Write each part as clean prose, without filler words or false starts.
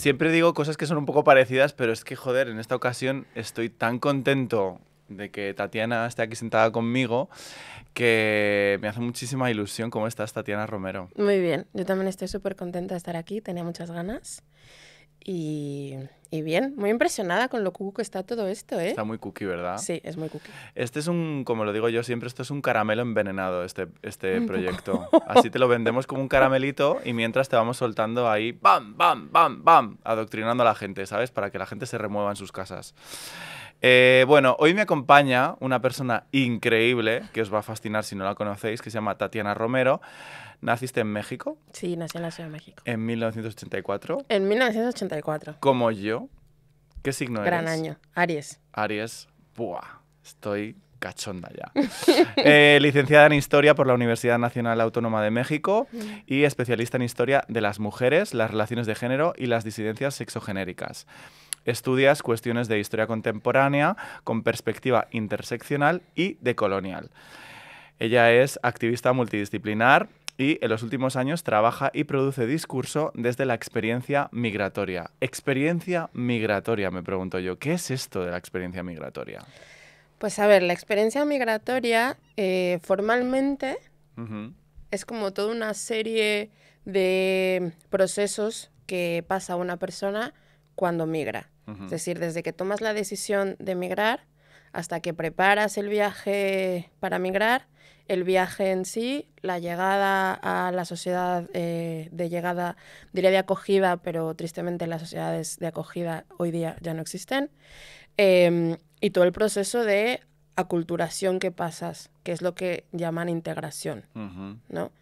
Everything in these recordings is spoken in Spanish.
siempre digo cosas que son un poco parecidas, pero es que, joder, en esta ocasión estoy tan contento de que Tatiana esté aquí sentada conmigo que me hace muchísima ilusión. ¿Cómo estás, Tatiana Romero? Muy bien, yo también estoy súper contenta de estar aquí, tenía muchas ganas y bien, muy impresionada con lo cuco que está todo esto, ¿eh? Está muy cookie, ¿verdad? Sí, es muy cookie. Este es un, como lo digo yo siempre, esto es un caramelo envenenado, este Un proyecto. poco. Así te lo vendemos como un caramelito y mientras te vamos soltando ahí, ¡bam, bam, bam, bam!, adoctrinando a la gente, ¿sabes? Para que la gente se remueva en sus casas. Bueno, hoy me acompaña una persona increíble, que os va a fascinar si no la conocéis, que se llama Tatiana Romero. Naciste en México Sí, nací en la Ciudad de México. en 1984, En 1984. como yo. ¿Qué signo Gran eres? año. Aries. Aries. Buah, estoy cachonda ya. Licenciada en Historia por la Universidad Nacional Autónoma de México y especialista en Historia de las mujeres, las relaciones de género y las disidencias sexogenéricas. Estudias cuestiones de historia contemporánea con perspectiva interseccional y decolonial. Ella es activista multidisciplinar y en los últimos años trabaja y produce discurso desde la experiencia migratoria. Experiencia migratoria, me pregunto yo. ¿Qué es esto de la experiencia migratoria? Pues a ver, la experiencia migratoria formalmente es como toda una serie de procesos que pasa una persona cuando migra. Es decir, desde que tomas la decisión de migrar hasta que preparas el viaje para migrar, el viaje en sí, la llegada a la sociedad de llegada, diría de acogida, pero tristemente las sociedades de acogida hoy día ya no existen, y todo el proceso de aculturación que pasas, que es lo que llaman integración, ¿no?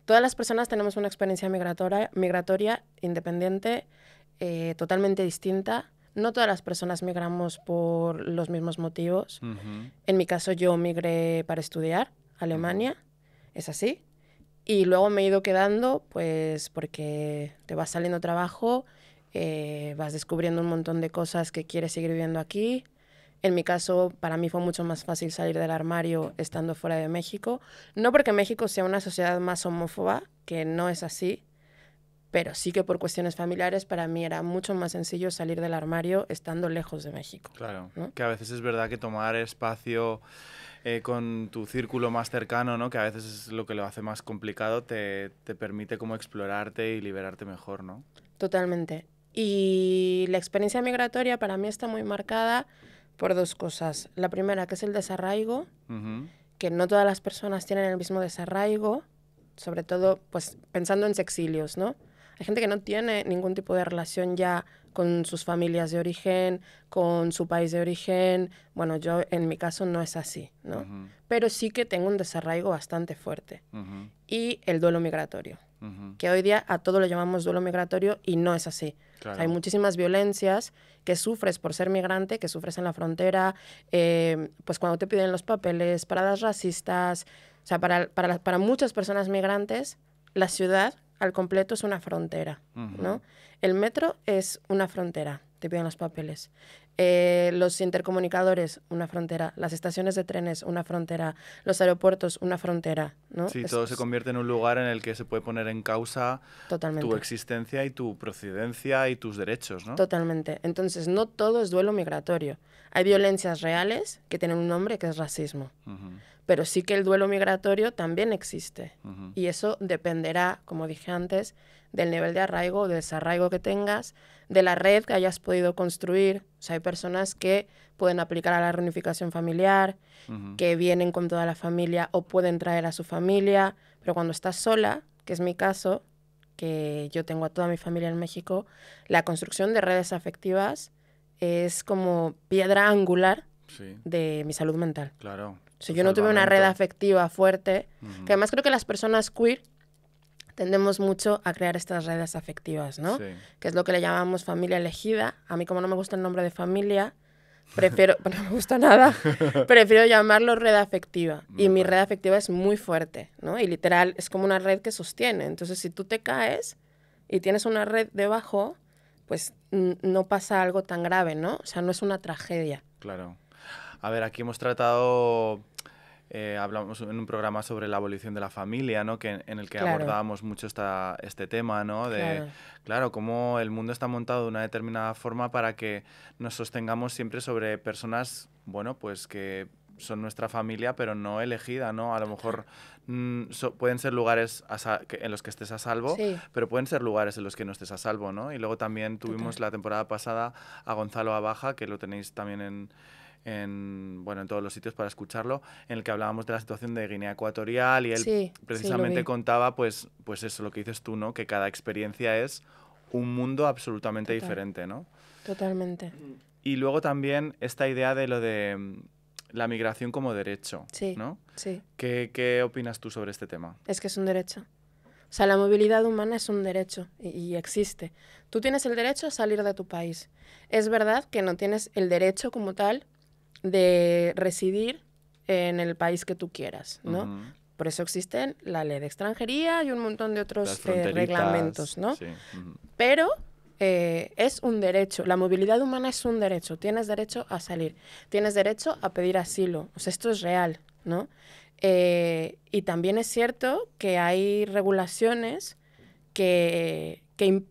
Todas las personas tenemos una experiencia migratoria independiente, totalmente distinta. No todas las personas migramos por los mismos motivos. En mi caso, yo migré para estudiar a Alemania, es así. Y luego me he ido quedando, pues porque te va saliendo trabajo, vas descubriendo un montón de cosas que quieres seguir viviendo aquí. En mi caso, para mí fue mucho más fácil salir del armario estando fuera de México. No porque México sea una sociedad más homófoba, que no es así, pero sí que por cuestiones familiares para mí era mucho más sencillo salir del armario estando lejos de México. Claro, ¿no? que a veces es verdad que tomar espacio con tu círculo más cercano, ¿no? Que a veces es lo que lo hace más complicado, te permite como explorarte y liberarte mejor, ¿no? Totalmente. Y la experiencia migratoria para mí está muy marcada por dos cosas. La primera, que es el desarraigo, que no todas las personas tienen el mismo desarraigo, sobre todo pues pensando en sexilios, ¿no? Hay gente que no tiene ningún tipo de relación ya con sus familias de origen, con su país de origen. Bueno, yo en mi caso no es así, ¿no? Pero sí que tengo un desarraigo bastante fuerte. Y el duelo migratorio, que hoy día a todo lo llamamos duelo migratorio y no es así. Claro. O sea, hay muchísimas violencias que sufres por ser migrante, que sufres en la frontera, pues cuando te piden los papeles, paradas racistas. O sea, para muchas personas migrantes, la ciudad al completo es una frontera, ¿no? El metro es una frontera, te piden los papeles. Los intercomunicadores, una frontera. Las estaciones de trenes, una frontera. Los aeropuertos, una frontera, ¿no? Sí, todo se convierte en un lugar en el que se puede poner en causa Totalmente. Tu existencia y tu procedencia y tus derechos, ¿no? Totalmente. Entonces, no todo es duelo migratorio. Hay violencias reales que tienen un nombre que es racismo. Pero sí que el duelo migratorio también existe. Y eso dependerá, como dije antes, del nivel de arraigo o de desarraigo que tengas, de la red que hayas podido construir. O sea, hay personas que pueden aplicar a la reunificación familiar, que vienen con toda la familia o pueden traer a su familia, pero cuando estás sola, que es mi caso, que yo tengo a toda mi familia en México, la construcción de redes afectivas es como piedra angular de mi salud mental. Claro. Si yo no tuve una red afectiva fuerte, que además creo que las personas queer tendemos mucho a crear estas redes afectivas, ¿no? Sí. Que es lo que le llamamos familia elegida. A mí, como no me gusta el nombre de familia, prefiero, no me gusta nada, prefiero llamarlo red afectiva. Y mi red afectiva es muy fuerte, ¿no? Y literal, es como una red que sostiene. Entonces, si tú te caes y tienes una red debajo, pues no pasa algo tan grave, ¿no? O sea, no es una tragedia. Claro. A ver, aquí hemos tratado hablamos en un programa sobre la abolición de la familia, ¿no? En el que Claro. abordábamos mucho este tema, ¿no? De, claro, cómo el mundo está montado de una determinada forma para que nos sostengamos siempre sobre personas, bueno, pues que son nuestra familia, pero no elegida, ¿no? A lo mejor pueden ser lugares en los que estés a salvo, Sí. pero pueden ser lugares en los que no estés a salvo, ¿no? Y luego también tuvimos la temporada pasada a Gonzalo Abaja, que lo tenéis también en todos los sitios para escucharlo, en el que hablábamos de la situación de Guinea Ecuatorial y él precisamente contaba, pues eso, lo que dices tú, ¿no? Que cada experiencia es un mundo absolutamente diferente, ¿no? Totalmente. Y luego también esta idea de lo de la migración como derecho, ¿no? Sí. ¿Qué opinas tú sobre este tema? Es que es un derecho. O sea, la movilidad humana es un derecho y existe. Tú tienes el derecho a salir de tu país. Es verdad que no tienes el derecho como tal de residir en el país que tú quieras, ¿no? Por eso existen la ley de extranjería y un montón de otros reglamentos, ¿no? Sí. Pero es un derecho. La movilidad humana es un derecho. Tienes derecho a salir. Tienes derecho a pedir asilo. O sea, esto es real, ¿no? Y también es cierto que hay regulaciones que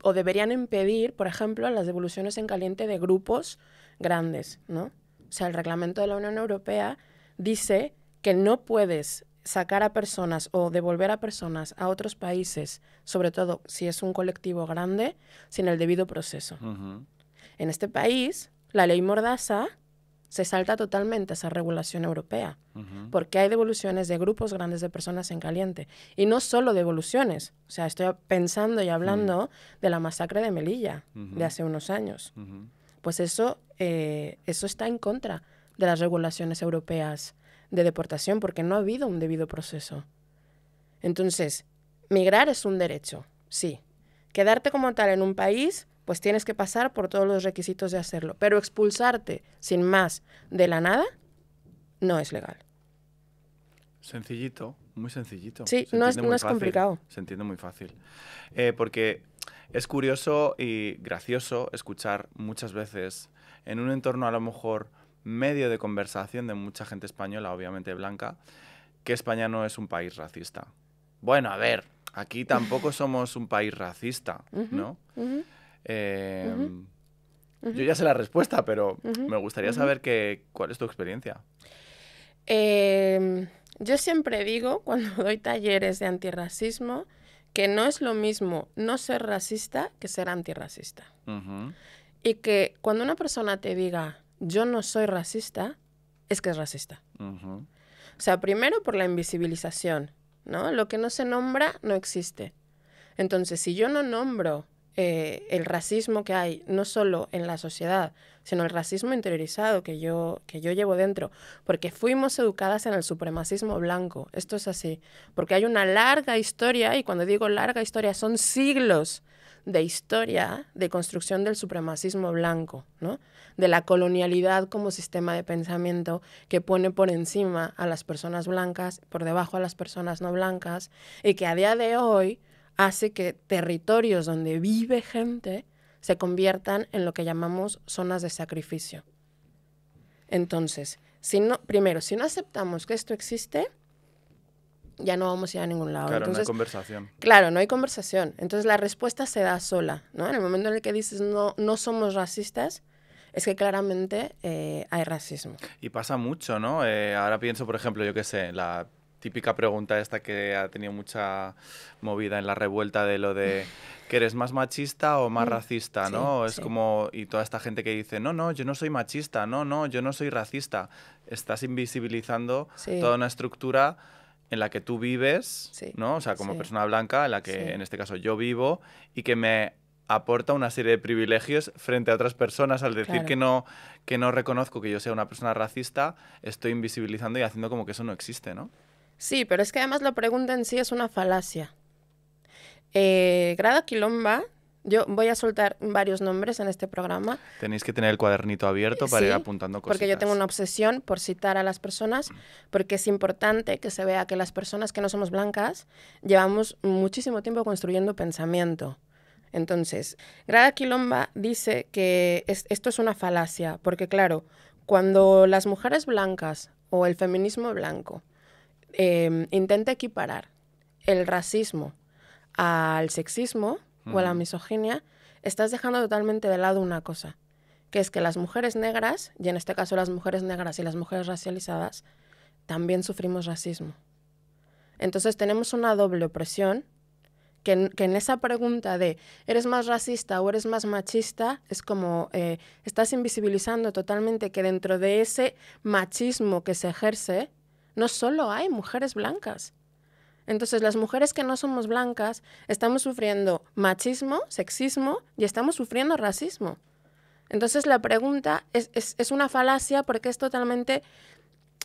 o deberían impedir, por ejemplo, las devoluciones en caliente de grupos grandes, ¿no? O sea, el reglamento de la Unión Europea dice que no puedes sacar a personas o devolver a personas a otros países, sobre todo si es un colectivo grande, sin el debido proceso. En este país, la ley Mordaza se salta totalmente esa regulación europea, porque hay devoluciones de grupos grandes de personas en caliente. Y no solo devoluciones, o sea, estoy pensando y hablando de la masacre de Melilla, de hace unos años. Pues eso está en contra de las regulaciones europeas de deportación, porque no ha habido un debido proceso. Entonces, migrar es un derecho, sí. Quedarte como tal en un país, pues tienes que pasar por todos los requisitos de hacerlo. Pero expulsarte sin más de la nada no es legal. Sencillito, muy sencillito. Sí, no es complicado. Se entiende muy fácil. Porque es curioso y gracioso escuchar muchas veces en un entorno a lo mejor medio de conversación de mucha gente española, obviamente blanca, que España no es un país racista. Bueno, a ver, aquí tampoco somos un país racista, ¿no? Yo ya sé la respuesta, pero me gustaría saber cuál es tu experiencia. Yo siempre digo, cuando doy talleres de antirracismo, que no es lo mismo no ser racista que ser antirracista. Y que cuando una persona te diga, yo no soy racista, es que es racista. O sea, primero por la invisibilización, ¿no? Lo que no se nombra no existe. Entonces, si yo no nombro el racismo que hay, no solo en la sociedad, sino el racismo interiorizado que yo llevo dentro, porque fuimos educadas en el supremacismo blanco. Esto es así, porque hay una larga historia, y cuando digo larga historia, son siglos de historia de construcción del supremacismo blanco, ¿no? De la colonialidad como sistema de pensamiento que pone por encima a las personas blancas, por debajo a las personas no blancas, y que a día de hoy hace que territorios donde vive gente se conviertan en lo que llamamos zonas de sacrificio. Entonces, si no aceptamos que esto existe, ya no vamos a ir a ningún lado. Claro, entonces, no hay conversación. Claro, no hay conversación. Entonces la respuesta se da sola, ¿no? En el momento en el que dices no somos racistas, es que claramente hay racismo. Y pasa mucho, ¿no? Ahora pienso, por ejemplo, yo qué sé, la típica pregunta esta que ha tenido mucha movida en la revuelta de lo de que eres más machista o más racista, ¿no? Es como, y toda esta gente que dice, no, yo no soy machista, no, yo no soy racista. Estás invisibilizando toda una estructura en la que tú vives, ¿no? O sea, como persona blanca, en la que en este caso yo vivo, y que me aporta una serie de privilegios frente a otras personas. Al decir que no reconozco que yo sea una persona racista, estoy invisibilizando y haciendo como que eso no existe, ¿no? Sí, pero es que además la pregunta en sí es una falacia. Grada Quilomba, yo voy a soltar varios nombres en este programa. Tenéis que tener el cuadernito abierto para ir apuntando cosas. Porque yo tengo una obsesión por citar a las personas, porque es importante que se vea que las personas que no somos blancas llevamos muchísimo tiempo construyendo pensamiento. Entonces, Grada Quilomba dice que esto es una falacia, porque claro, cuando las mujeres blancas o el feminismo blanco intenta equiparar el racismo al sexismo o a la misoginia, estás dejando totalmente de lado una cosa, que es que las mujeres negras, y en este caso las mujeres negras y las mujeres racializadas, también sufrimos racismo. Entonces tenemos una doble opresión que en esa pregunta de ¿eres más racista o eres más machista? Es como estás invisibilizando totalmente que dentro de ese machismo que se ejerce no solo hay mujeres blancas. Entonces las mujeres que no somos blancas estamos sufriendo machismo, sexismo y estamos sufriendo racismo. Entonces la pregunta es una falacia porque es totalmente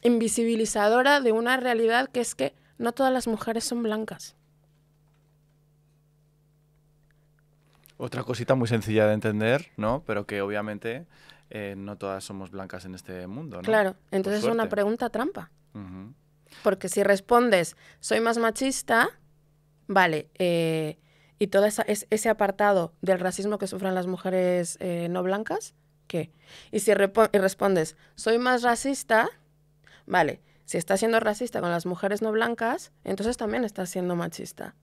invisibilizadora de una realidad que es que no todas las mujeres son blancas. Otra cosita muy sencilla de entender, ¿no? Pero que obviamente no todas somos blancas en este mundo, ¿no? Claro, entonces es una pregunta trampa. Uh-huh. Porque si respondes, soy más machista, vale, y todo ese apartado del racismo que sufren las mujeres no blancas, ¿qué? Y si respondes, soy más racista, vale, si estás siendo racista con las mujeres no blancas, entonces también estás siendo machista.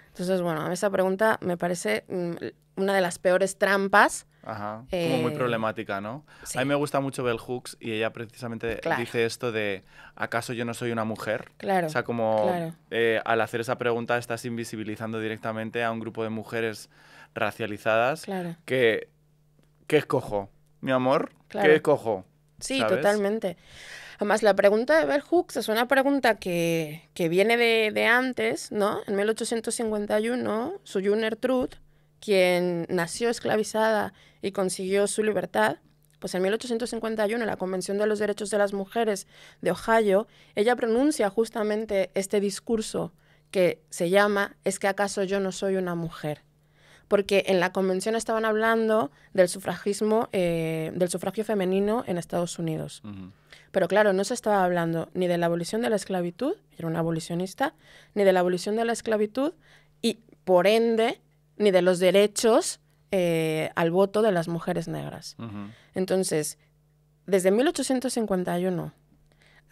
Entonces, bueno, a mí esa pregunta me parece una de las peores trampas. Ajá, como muy problemática, ¿no? Sí. A mí me gusta mucho Bell Hooks y ella precisamente dice esto de ¿acaso yo no soy una mujer? Claro. O sea, como al hacer esa pregunta estás invisibilizando directamente a un grupo de mujeres racializadas. Claro. ¿Qué escojo? ¿Mi amor? Claro. ¿Qué escojo? Sí, ¿sabes? Totalmente. Además, la pregunta de Bell Hooks es una pregunta que viene de antes, ¿no? En 1851, Sojourner Truth, quien nació esclavizada y consiguió su libertad, pues en 1851, en la Convención de los Derechos de las Mujeres de Ohio, ella pronuncia justamente este discurso que se llama ¿es que acaso yo no soy una mujer? Porque en la convención estaban hablando del sufragio femenino en Estados Unidos. Uh-huh. Pero claro, no se estaba hablando ni de la abolición de la esclavitud, era una abolicionista, ni de la abolición de la esclavitud y, por ende, ni de los derechos al voto de las mujeres negras. Uh-huh. Entonces, desde 1851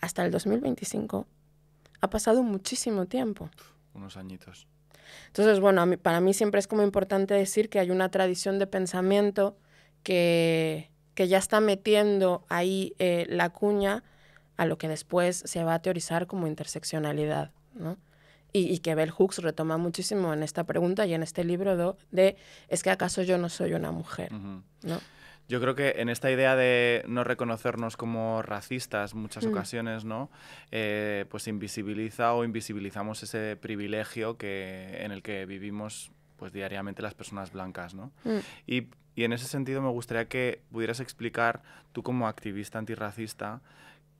hasta el 2025 ha pasado muchísimo tiempo. Unos añitos. Entonces, bueno, para mí siempre es como importante decir que hay una tradición de pensamiento que ya está metiendo ahí la cuña a lo que después se va a teorizar como interseccionalidad, ¿no? Y que Bell Hooks retoma muchísimo en esta pregunta y en este libro de ¿es que acaso yo no soy una mujer? Uh-huh. ¿No? Yo creo que en esta idea de no reconocernos como racistas muchas ocasiones, ¿no? Pues invisibilizamos ese privilegio en el que vivimos pues diariamente las personas blancas, ¿no? Y en ese sentido me gustaría que pudieras explicar, tú como activista antirracista,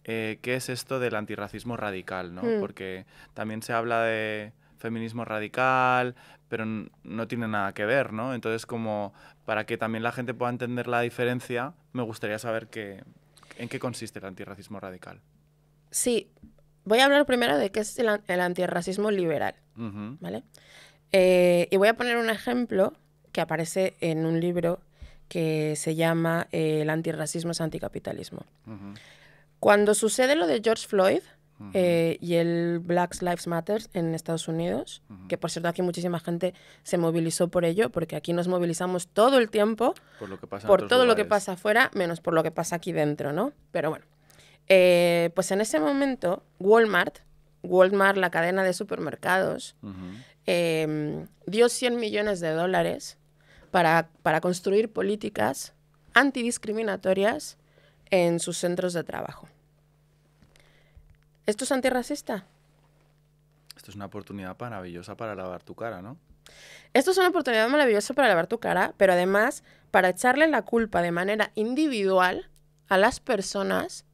qué es esto del antirracismo radical, ¿no? Porque también se habla de feminismo radical, pero no tiene nada que ver, ¿no? Entonces, como para que también la gente pueda entender la diferencia, me gustaría saber en qué consiste el antirracismo radical. Sí, voy a hablar primero de qué es el antirracismo liberal, uh-huh. ¿vale? Y voy a poner un ejemplo que aparece en un libro que se llama El antirracismo es anticapitalismo. Uh-huh. Cuando sucede lo de George Floyd y el Black Lives Matter en Estados Unidos, que por cierto aquí muchísima gente se movilizó por ello, porque aquí nos movilizamos todo el tiempo por todo lo que pasa afuera, menos por lo que pasa aquí dentro, ¿no? Pero bueno, pues en ese momento Walmart, la cadena de supermercados, dio $100 millones para construir políticas antidiscriminatorias en sus centros de trabajo. ¿Esto es antirracista? Esto es una oportunidad maravillosa para lavar tu cara, ¿no? Esto es una oportunidad maravillosa para lavar tu cara, pero además para echarle la culpa de manera individual a las personas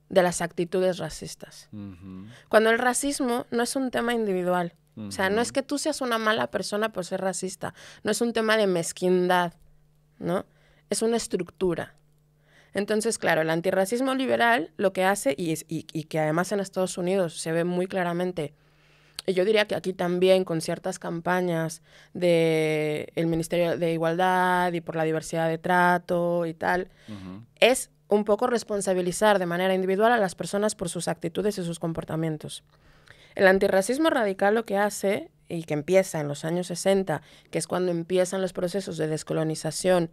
de las actitudes racistas. Uh-huh. Cuando el racismo no es un tema individual. Uh-huh. O sea, no es que tú seas una mala persona por ser racista. No es un tema de mezquindad, ¿no? Es una estructura. Entonces, claro, el antirracismo liberal lo que hace, y que además en Estados Unidos se ve muy claramente, y yo diría que aquí también con ciertas campañas del Ministerio de Igualdad y por la diversidad de trato y tal, es un poco responsabilizar de manera individual a las personas por sus actitudes y sus comportamientos. El antirracismo radical lo que hace, y que empieza en los años 60, que es cuando empiezan los procesos de descolonización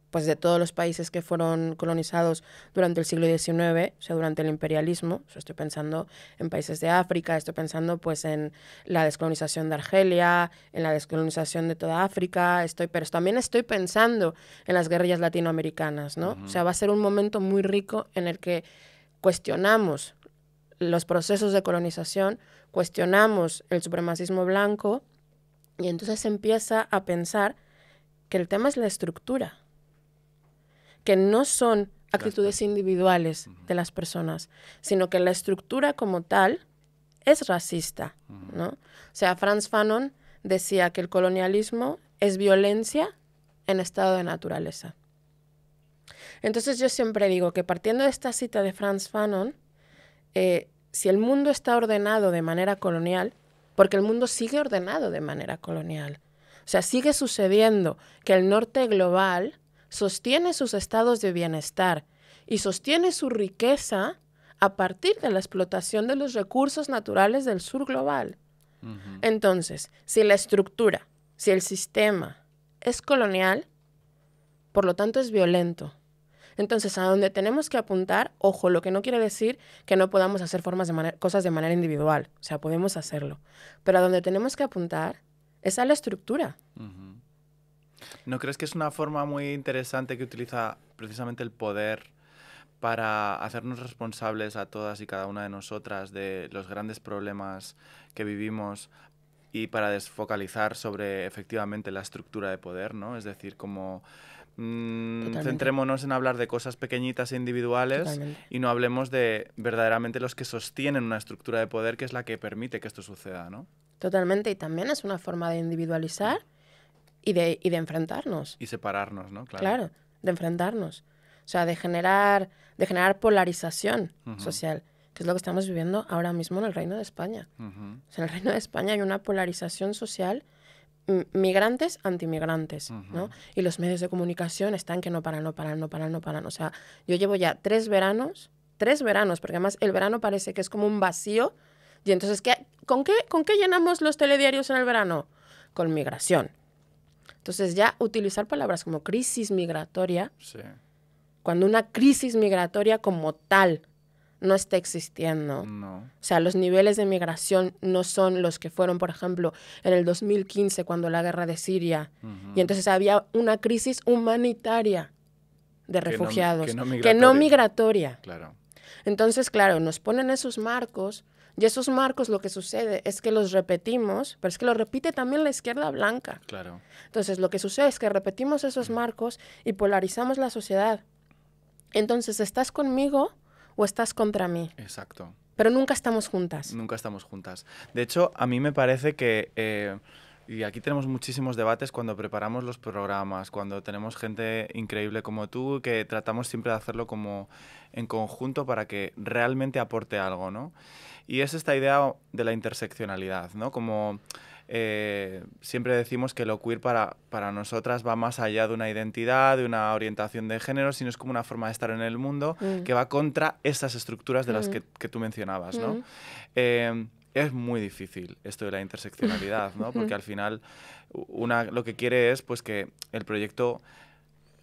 pues de todos los países que fueron colonizados durante el siglo XIX, o sea, durante el imperialismo. O sea, estoy pensando en países de África, estoy pensando pues en la descolonización de Argelia, en la descolonización de toda África, pero también estoy pensando en las guerrillas latinoamericanas, ¿no? O sea, va a ser un momento muy rico en el que cuestionamos los procesos de colonización, cuestionamos el supremacismo blanco y entonces se empieza a pensar que el tema es la estructura, que no son actitudes individuales de las personas, sino que la estructura como tal es racista, ¿no? O sea, Frantz Fanon decía que el colonialismo es violencia en estado de naturaleza. Entonces yo siempre digo que partiendo de esta cita de Frantz Fanon, si el mundo está ordenado de manera colonial, porque el mundo sigue ordenado de manera colonial, o sea, sigue sucediendo que el norte global sostiene sus estados de bienestar y sostiene su riqueza a partir de la explotación de los recursos naturales del sur global. Entonces, si la estructura, si el sistema es colonial, por lo tanto es violento. Entonces, a donde tenemos que apuntar, ojo, lo que no quiere decir que no podamos hacer cosas de manera individual, o sea, podemos hacerlo, pero a donde tenemos que apuntar es a la estructura. ¿No crees que es una forma muy interesante que utiliza precisamente el poder para hacernos responsables a todas y cada una de nosotras de los grandes problemas que vivimos y para desfocalizar sobre efectivamente la estructura de poder, ¿no? Es decir, como centrémonos en hablar de cosas pequeñitas e individuales y no hablemos de verdaderamente los que sostienen una estructura de poder que es la que permite que esto suceda, ¿no? Totalmente, y también es una forma de individualizar y de enfrentarnos. Y separarnos, ¿no? Claro, de enfrentarnos. O sea, de generar polarización social, que es lo que estamos viviendo ahora mismo en el Reino de España. O sea, en el Reino de España hay una polarización social, migrantes, antimigrantes, ¿no? Y los medios de comunicación están que no paran. O sea, yo llevo ya 3 veranos, porque además el verano parece que es como un vacío. Y entonces, ¿con qué llenamos los telediarios en el verano? Con migración. Entonces ya utilizar palabras como crisis migratoria, sí, cuando una crisis migratoria como tal no está existiendo. No. O sea, los niveles de migración no son los que fueron, por ejemplo, en el 2015, cuando la guerra de Siria. Y entonces había una crisis humanitaria de refugiados, que no migratoria. Claro. Entonces, claro, nos ponen esos marcos, y esos marcos lo que sucede es que los repetimos, pero es que lo repite también la izquierda blanca. Claro. Entonces, lo que sucede es que repetimos esos marcos y polarizamos la sociedad. Entonces, ¿estás conmigo o estás contra mí? Exacto. Pero nunca estamos juntas. Nunca estamos juntas. De hecho, a mí me parece que, y aquí tenemos muchísimos debates cuando preparamos los programas, cuando tenemos gente increíble como tú, que tratamos siempre de hacerlo como en conjunto para que realmente aporte algo, ¿no? Y es esta idea de la interseccionalidad, ¿no? Como siempre decimos que lo queer para nosotras va más allá de una identidad, de una orientación de género, sino es como una forma de estar en el mundo que va contra esas estructuras de las que tú mencionabas, ¿no? Es muy difícil esto de la interseccionalidad, ¿no? Porque al final lo que quiere es pues que el proyecto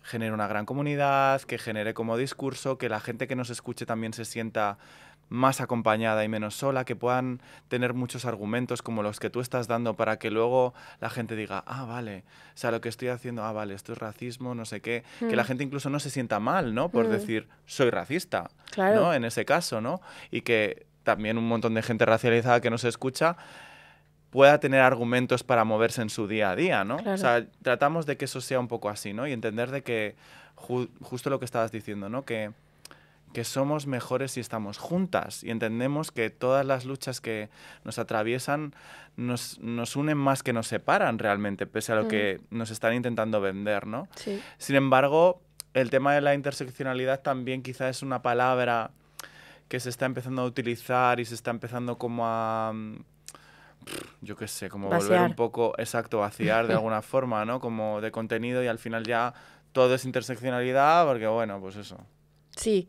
genere una gran comunidad, que genere como discurso, que la gente que nos escuche también se sienta más acompañada y menos sola, que puedan tener muchos argumentos como los que tú estás dando para que luego la gente diga, ah, vale, o sea, lo que estoy haciendo, ah, vale, esto es racismo, no sé qué, que la gente incluso no se sienta mal, ¿no? Por decir, soy racista, claro, ¿no? En ese caso, ¿no? Y que también un montón de gente racializada que nos escucha pueda tener argumentos para moverse en su día a día, ¿no? Claro. O sea, tratamos de que eso sea un poco así, ¿no? Y entender de que justo lo que estabas diciendo, ¿no? Que somos mejores si estamos juntas y entendemos que todas las luchas que nos atraviesan nos unen más que nos separan realmente, pese a lo que nos están intentando vender, ¿no? Sí. Sin embargo, el tema de la interseccionalidad también quizá es una palabra que se está empezando a utilizar y se está empezando como a, yo qué sé, como vaciar. Volver un poco, exacto, vaciar de alguna forma, ¿no? Como de contenido y al final ya todo es interseccionalidad porque, bueno, pues eso. Sí,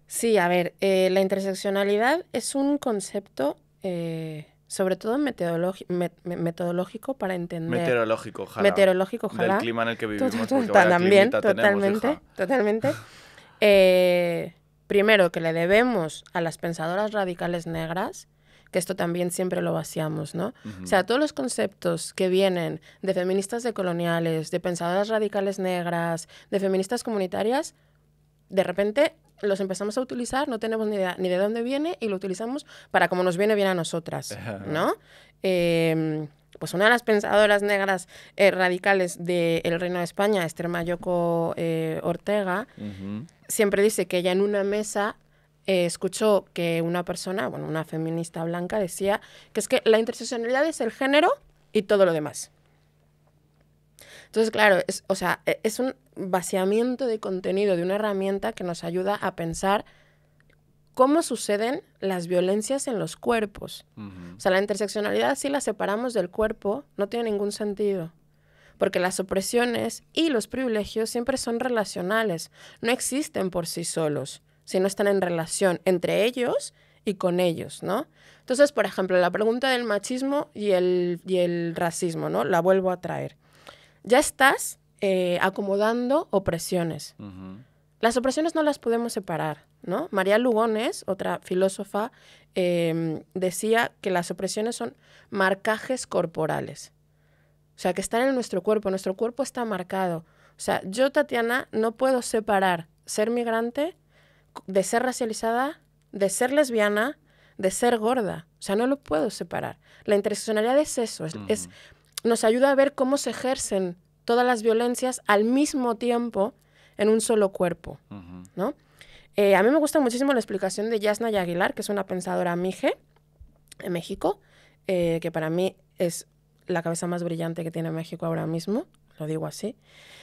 sí, a ver, la interseccionalidad es un concepto, sobre todo metodológico para entender. Meteorológico, ojalá. Meteorológico, ojalá. Del clima en el que vivimos, porque vaya También, climita tenemos, hija. totalmente. Primero, que le debemos a las pensadoras radicales negras, que esto también siempre lo vaciamos, ¿no? O sea, todos los conceptos que vienen de feministas decoloniales, de pensadoras radicales negras, de feministas comunitarias, de repente los empezamos a utilizar, no tenemos ni idea ni de dónde viene y lo utilizamos para como nos viene bien a nosotras, ¿no? Pues una de las pensadoras negras radicales del Reino de España, Esther Mayoko Ortega, siempre dice que ella en una mesa escuchó que una persona, bueno, una feminista blanca, decía que es que la interseccionalidad es el género y todo lo demás. Entonces, claro, es un vaciamiento de contenido de una herramienta que nos ayuda a pensar cómo suceden las violencias en los cuerpos. O sea, la interseccionalidad, si la separamos del cuerpo, no tiene ningún sentido. Porque las opresiones y los privilegios siempre son relacionales, no existen por sí solos, sino están en relación entre ellos y con ellos, ¿no? Entonces, por ejemplo, la pregunta del machismo y el racismo, ¿no? La vuelvo a traer. Ya estás acomodando opresiones. Las opresiones no las podemos separar, ¿no? María Lugones, otra filósofa, decía que las opresiones son marcajes corporales. O sea, que están en nuestro cuerpo está marcado. O sea, yo, Tatiana, no puedo separar ser migrante de ser racializada, de ser lesbiana, de ser gorda. O sea, no lo puedo separar. La interseccionalidad es eso, nos ayuda a ver cómo se ejercen todas las violencias al mismo tiempo en un solo cuerpo, ¿no? A mí me gusta muchísimo la explicación de Yasna Aguilar, que es una pensadora mije en México, que para mí es la cabeza más brillante que tiene México ahora mismo, lo digo así,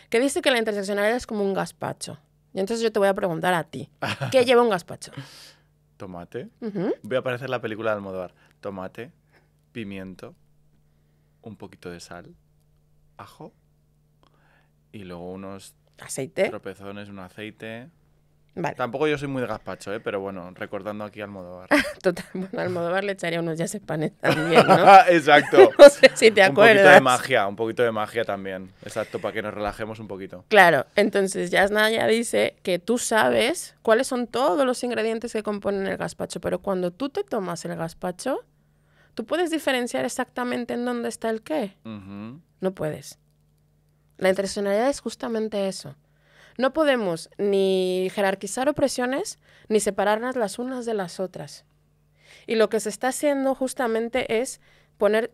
que dice que la interseccionalidad es como un gazpacho. Y entonces yo te voy a preguntar a ti, ¿qué lleva un gazpacho? Tomate. Voy a aparecer la película de Almodóvar. Tomate, pimiento, un poquito de sal, ajo y luego unos tropezones, un aceite. Vale. Tampoco yo soy muy de gazpacho, pero bueno, recordando aquí a Almodóvar. Total, bueno, a Almodóvar le echaría unos yasepanes también, ¿no? Exacto. No sé si te acuerdas. Un poquito de magia también. Exacto, para que nos relajemos un poquito. Claro, entonces Yasna ya dice que tú sabes cuáles son todos los ingredientes que componen el gazpacho, pero cuando tú te tomas el gazpacho, ¿tú puedes diferenciar exactamente en dónde está el qué? No puedes. La interseccionalidad es justamente eso. No podemos ni jerarquizar opresiones ni separarlas las unas de las otras. Y lo que se está haciendo justamente es poner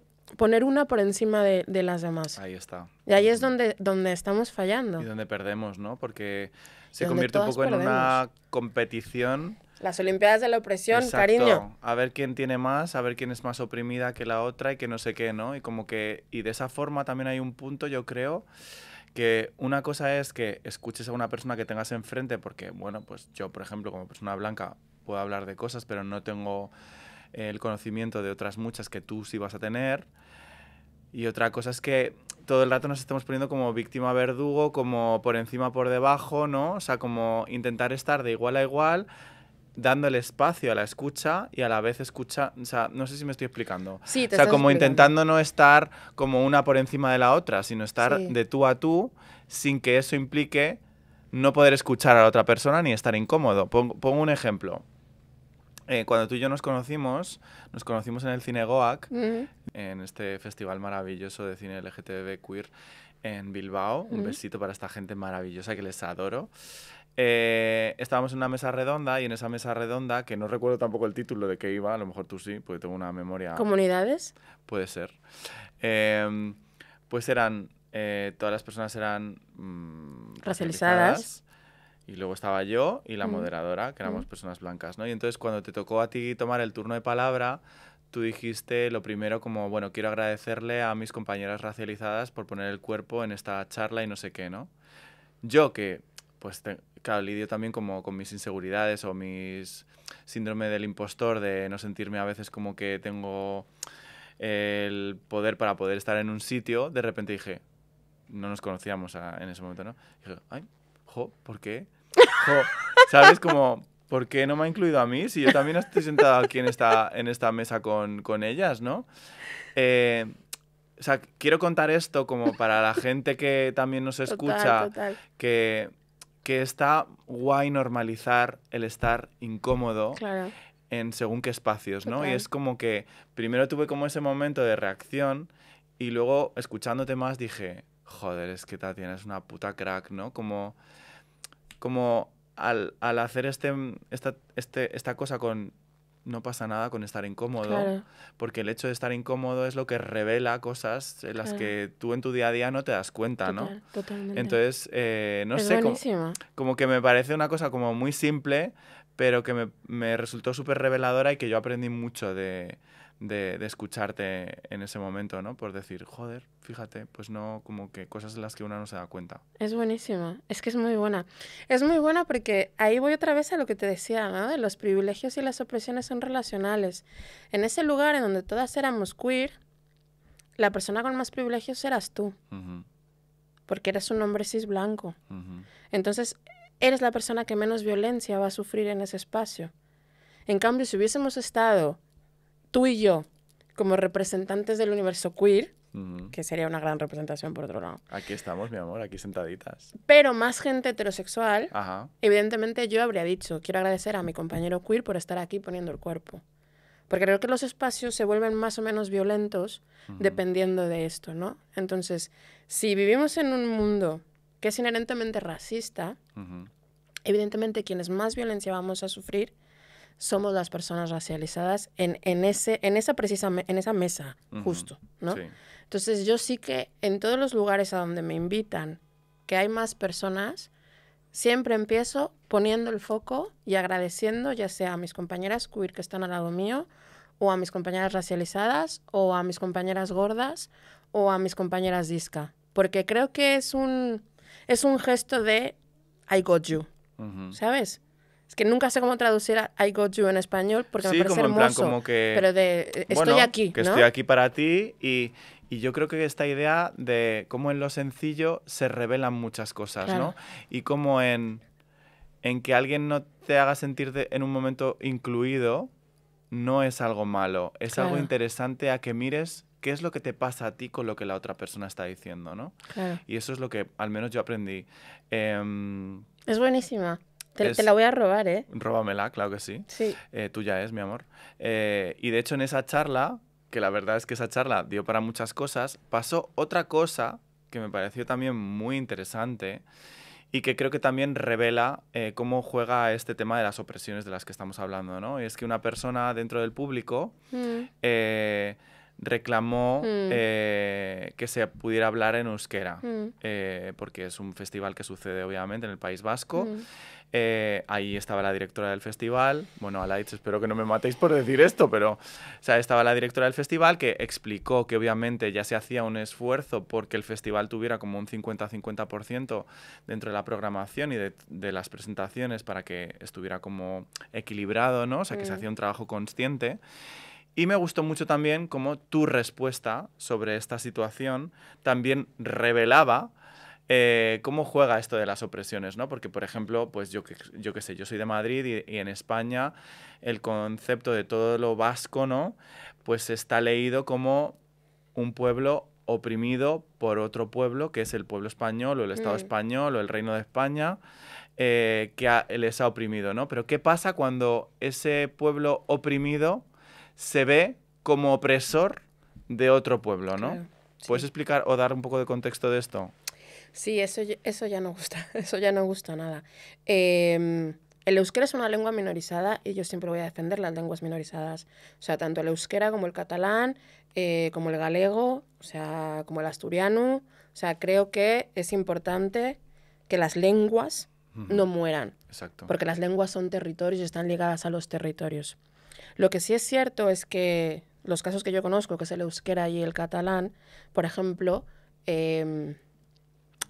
una por encima de las demás. Ahí está. Y ahí es donde estamos fallando. Y donde perdemos, ¿no? Porque se convierte un poco en una competición. Las Olimpiadas de la opresión, exacto, cariño. A ver quién tiene más, a ver quién es más oprimida que la otra y que no sé qué, ¿no? Y de esa forma también hay un punto, yo creo, que una cosa es que escuches a una persona que tengas enfrente, porque, bueno, pues yo, por ejemplo, como persona blanca, puedo hablar de cosas, pero no tengo el conocimiento de otras muchas que tú sí vas a tener. Y otra cosa es que todo el rato nos estamos poniendo como víctima verdugo, como por encima, por debajo, ¿no? O sea, como intentar estar de igual a igual, dando el espacio a la escucha y a la vez escucha, o sea, no sé si me estoy explicando. Sí, o sea, como intentando no estar como una por encima de la otra, sino estar de tú a tú, sin que eso implique no poder escuchar a la otra persona ni estar incómodo. Pongo un ejemplo. Cuando tú y yo nos conocimos en el Cine Goac, en este festival maravilloso de cine LGTB queer en Bilbao. Un besito para esta gente maravillosa que les adoro. Estábamos en una mesa redonda y en esa mesa redonda, que no recuerdo tampoco el título de qué iba, a lo mejor tú sí, porque tengo una memoria... ¿Comunidades? Puede ser. Pues todas las personas eran racializadas. Y luego estaba yo y la moderadora, que éramos personas blancas, ¿no? Y entonces cuando te tocó a ti tomar el turno de palabra, tú dijiste lo primero como, bueno, quiero agradecerle a mis compañeras racializadas por poner el cuerpo en esta charla y no sé qué, ¿no? Yo que, pues, claro, lidio también como con mis inseguridades o mis síndrome del impostor de no sentirme a veces como que tengo el poder para poder estar en un sitio, de repente dije, no nos conocíamos en ese momento, ¿no? Y dije, ay, ¿por qué? ¿Sabes? Como, ¿por qué no me ha incluido a mí? Si yo también estoy sentado aquí en esta mesa con ellas, ¿no? O sea, quiero contar esto como para la gente que también nos escucha, Total. que está guay normalizar el estar incómodo Claro. en según qué espacios, ¿no? Total. Y es como que primero tuve como ese momento de reacción y luego, escuchándote más, dije, joder, es que Tatiana es una puta crack, ¿no? Como al hacer esta cosa con... No pasa nada con estar incómodo, Claro. porque el hecho de estar incómodo es lo que revela cosas en las que tú en tu día a día no te das cuenta, ¿no? Totalmente. Entonces, no es sé, buenísimo. como que me parece una cosa como muy simple, pero que me resultó súper reveladora y que yo aprendí mucho de escucharte en ese momento, ¿no? Por decir, joder, fíjate, pues no, como que cosas en las que uno no se da cuenta. Es buenísima, es que es muy buena. Es muy buena porque ahí voy otra vez a lo que te decía, ¿no? De los privilegios y las opresiones son relacionales. En ese lugar en donde todas éramos queer, la persona con más privilegios eras tú, porque eres un hombre cis blanco. Entonces, eres la persona que menos violencia va a sufrir en ese espacio. En cambio, si hubiésemos estado tú y yo como representantes del universo queer, que sería una gran representación por otro lado. Aquí estamos, mi amor, aquí sentaditas. Pero más gente heterosexual, Ajá. evidentemente yo habría dicho, quiero agradecer a mi compañero queer por estar aquí poniendo el cuerpo. Porque creo que los espacios se vuelven más o menos violentos dependiendo de esto, ¿no? Entonces, si vivimos en un mundo que es inherentemente racista, evidentemente quienes más violencia vamos a sufrir somos las personas racializadas en esa mesa, justo, ¿no? Sí. Entonces, yo sí que en todos los lugares a donde me invitan que hay más personas, siempre empiezo poniendo el foco y agradeciendo ya sea a mis compañeras queer que están al lado mío, o a mis compañeras racializadas, o a mis compañeras gordas, o a mis compañeras disca. Porque creo que es un gesto de I got you, ¿sabes? Es que nunca sé cómo traducir a I got you en español porque me parece como hermoso. En plan, como que, pero de estoy aquí, que ¿no? estoy aquí para ti y yo creo que esta idea de cómo en lo sencillo se revelan muchas cosas, Claro. ¿no? Y cómo en que alguien no te haga sentirte en un momento incluido no es algo malo, es algo interesante a que mires qué es lo que te pasa a ti con lo que la otra persona está diciendo, ¿no? Claro. Y eso es lo que al menos yo aprendí. Es buenísima. Te la voy a robar, ¿eh? Róbamela, claro que sí. Sí. Tuya es, mi amor. Y de hecho en esa charla, que la verdad es que esa charla dio para muchas cosas, pasó otra cosa que me pareció también muy interesante y que creo que también revela cómo juega este tema de las opresiones de las que estamos hablando, ¿no? Y es que una persona dentro del público reclamó que se pudiera hablar en euskera, porque es un festival que sucede obviamente en el País Vasco. Ahí estaba la directora del festival, bueno, Alaitz, espero que no me matéis por decir esto, pero o sea, estaba la directora del festival que explicó que obviamente ya se hacía un esfuerzo porque el festival tuviera como un 50-50% dentro de la programación y de las presentaciones para que estuviera como equilibrado, ¿no? O sea, que se hacía un trabajo consciente. Y me gustó mucho también cómo tu respuesta sobre esta situación también revelaba cómo juega esto de las opresiones, ¿no? Porque, por ejemplo, pues yo qué sé, yo soy de Madrid y en España el concepto de todo lo vasco, ¿no? Pues está leído como un pueblo oprimido por otro pueblo, que es el pueblo español o el Estado español o el Reino de España, que les ha oprimido, ¿no? Pero ¿qué pasa cuando ese pueblo oprimido se ve como opresor de otro pueblo, ¿no? Claro, sí. ¿Puedes explicar o dar un poco de contexto de esto? Sí, eso ya no gusta, eso ya no gusta nada. El euskera es una lengua minorizada y yo siempre voy a defender las lenguas minorizadas. O sea, tanto el euskera como el catalán, como el galego, o sea, como el asturiano. O sea, creo que es importante que las lenguas no mueran. Exacto. Porque las lenguas son territorios y están ligadas a los territorios. Lo que sí es cierto es que los casos que yo conozco, que es el euskera y el catalán, por ejemplo,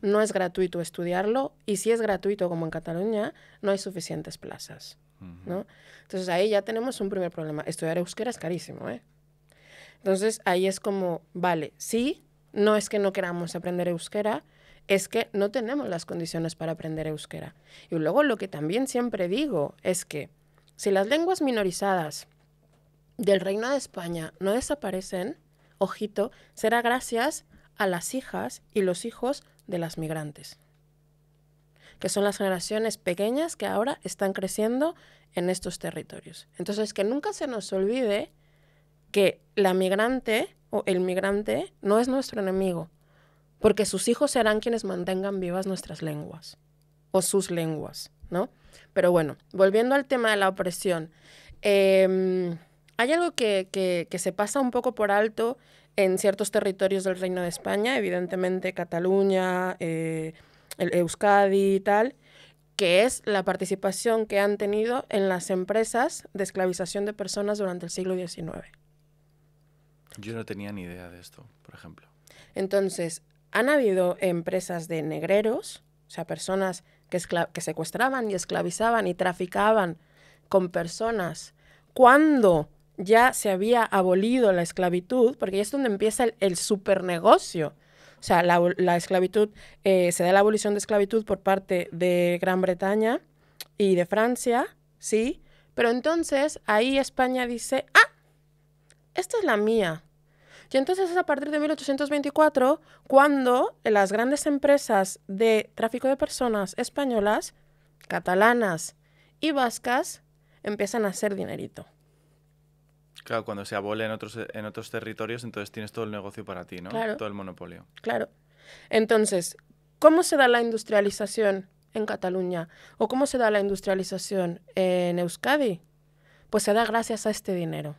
no es gratuito estudiarlo y si es gratuito como en Cataluña, no hay suficientes plazas, ¿no? Entonces ahí ya tenemos un primer problema. Estudiar euskera es carísimo, ¿eh? Entonces ahí es como, vale, sí, no es que no queramos aprender euskera, es que no tenemos las condiciones para aprender euskera. Y luego lo que también siempre digo es que si las lenguas minorizadas del Reino de España no desaparecen, ojito, será gracias a las hijas y los hijos de las migrantes, que son las generaciones pequeñas que ahora están creciendo en estos territorios. Entonces, que nunca se nos olvide que la migrante o el migrante no es nuestro enemigo, porque sus hijos serán quienes mantengan vivas nuestras lenguas, o sus lenguas, ¿no? Pero bueno, volviendo al tema de la opresión, hay algo que se pasa un poco por alto en ciertos territorios del Reino de España, evidentemente Cataluña, el Euskadi y tal, que es la participación que han tenido en las empresas de esclavización de personas durante el siglo XIX. Yo no tenía ni idea de esto, por ejemplo. Entonces, han habido empresas de negreros, o sea, personas que secuestraban y esclavizaban y traficaban con personas cuando ya se había abolido la esclavitud, porque ya es donde empieza el supernegocio. O sea, la esclavitud, se da la abolición de esclavitud por parte de Gran Bretaña y de Francia, sí, pero entonces ahí España dice, esta es la mía. Y entonces es a partir de 1824 cuando las grandes empresas de tráfico de personas españolas, catalanas y vascas empiezan a hacer dinerito. Claro, cuando se abole en otros territorios, entonces tienes todo el negocio para ti, ¿no? Claro. Todo el monopolio. Claro. Entonces, ¿cómo se da la industrialización en Cataluña? ¿O cómo se da la industrialización en Euskadi? Pues se da gracias a este dinero.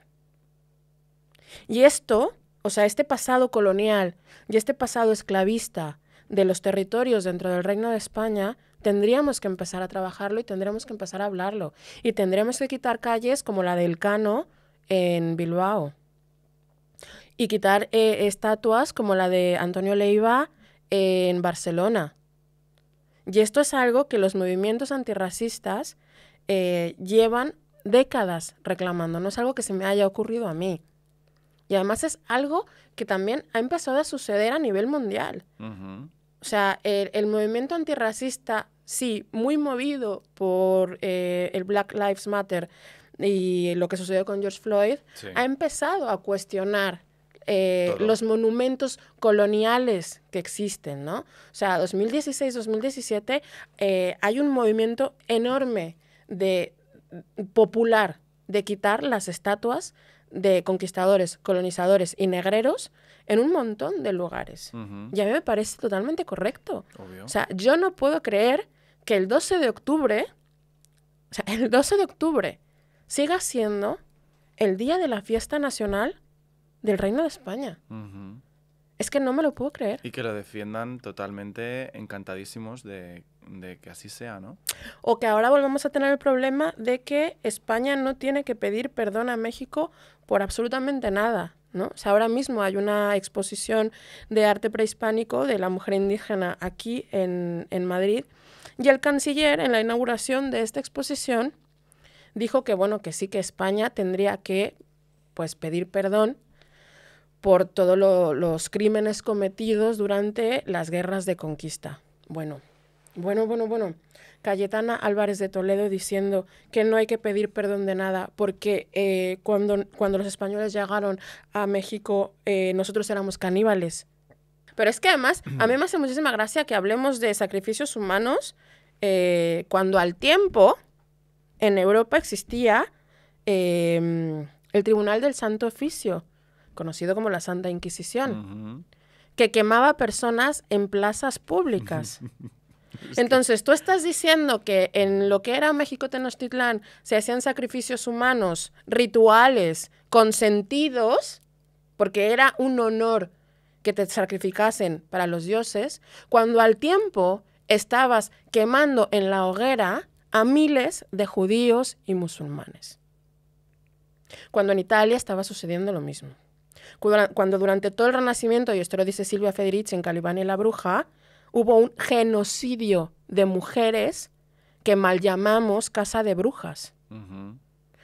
Y esto, o sea, este pasado colonial y este pasado esclavista de los territorios dentro del Reino de España, tendríamos que empezar a trabajarlo y tendríamos que empezar a hablarlo. Y tendríamos que quitar calles como la del Cano en Bilbao. Y quitar estatuas como la de Antonio Leiva en Barcelona. Y esto es algo que los movimientos antirracistas llevan décadas reclamando. No es algo que se me haya ocurrido a mí. Y además es algo que también ha empezado a suceder a nivel mundial. Uh-huh. O sea, el movimiento antirracista, sí, muy movido por el Black Lives Matter y lo que sucedió con George Floyd, sí, ha empezado a cuestionar los monumentos coloniales que existen, ¿no? O sea, 2016-2017 hay un movimiento enorme popular de quitar las estatuas de conquistadores, colonizadores y negreros en un montón de lugares. Uh-huh. Y a mí me parece totalmente correcto. Obvio. O sea, yo no puedo creer que el 12 de octubre, o sea, el 12 de octubre siga siendo el día de la fiesta nacional del Reino de España. Uh-huh. Es que no me lo puedo creer. Y que lo defiendan totalmente encantadísimos de que así sea, ¿no? O que ahora volvamos a tener el problema de que España no tiene que pedir perdón a México por absolutamente nada, ¿no? O sea, ahora mismo hay una exposición de arte prehispánico de la mujer indígena aquí en Madrid, y el canciller, en la inauguración de esta exposición, dijo que, bueno, que sí, que España tendría que, pues, pedir perdón por todos los crímenes cometidos durante las guerras de conquista. Bueno. Cayetana Álvarez de Toledo diciendo que no hay que pedir perdón de nada porque cuando los españoles llegaron a México nosotros éramos caníbales. Pero es que además a mí me hace muchísima gracia que hablemos de sacrificios humanos cuando al tiempo en Europa existía el Tribunal del Santo Oficio, conocido como la Santa Inquisición, que quemaba personas en plazas públicas. Entonces, tú estás diciendo que en lo que era México Tenochtitlán se hacían sacrificios humanos, rituales, consentidos, porque era un honor que te sacrificasen para los dioses, cuando al tiempo estabas quemando en la hoguera a miles de judíos y musulmanes. Cuando en Italia estaba sucediendo lo mismo. Cuando durante todo el Renacimiento, y esto lo dice Silvia Federici en Calibán y la Bruja, hubo un genocidio de mujeres que mal llamamos casa de brujas. Uh-huh.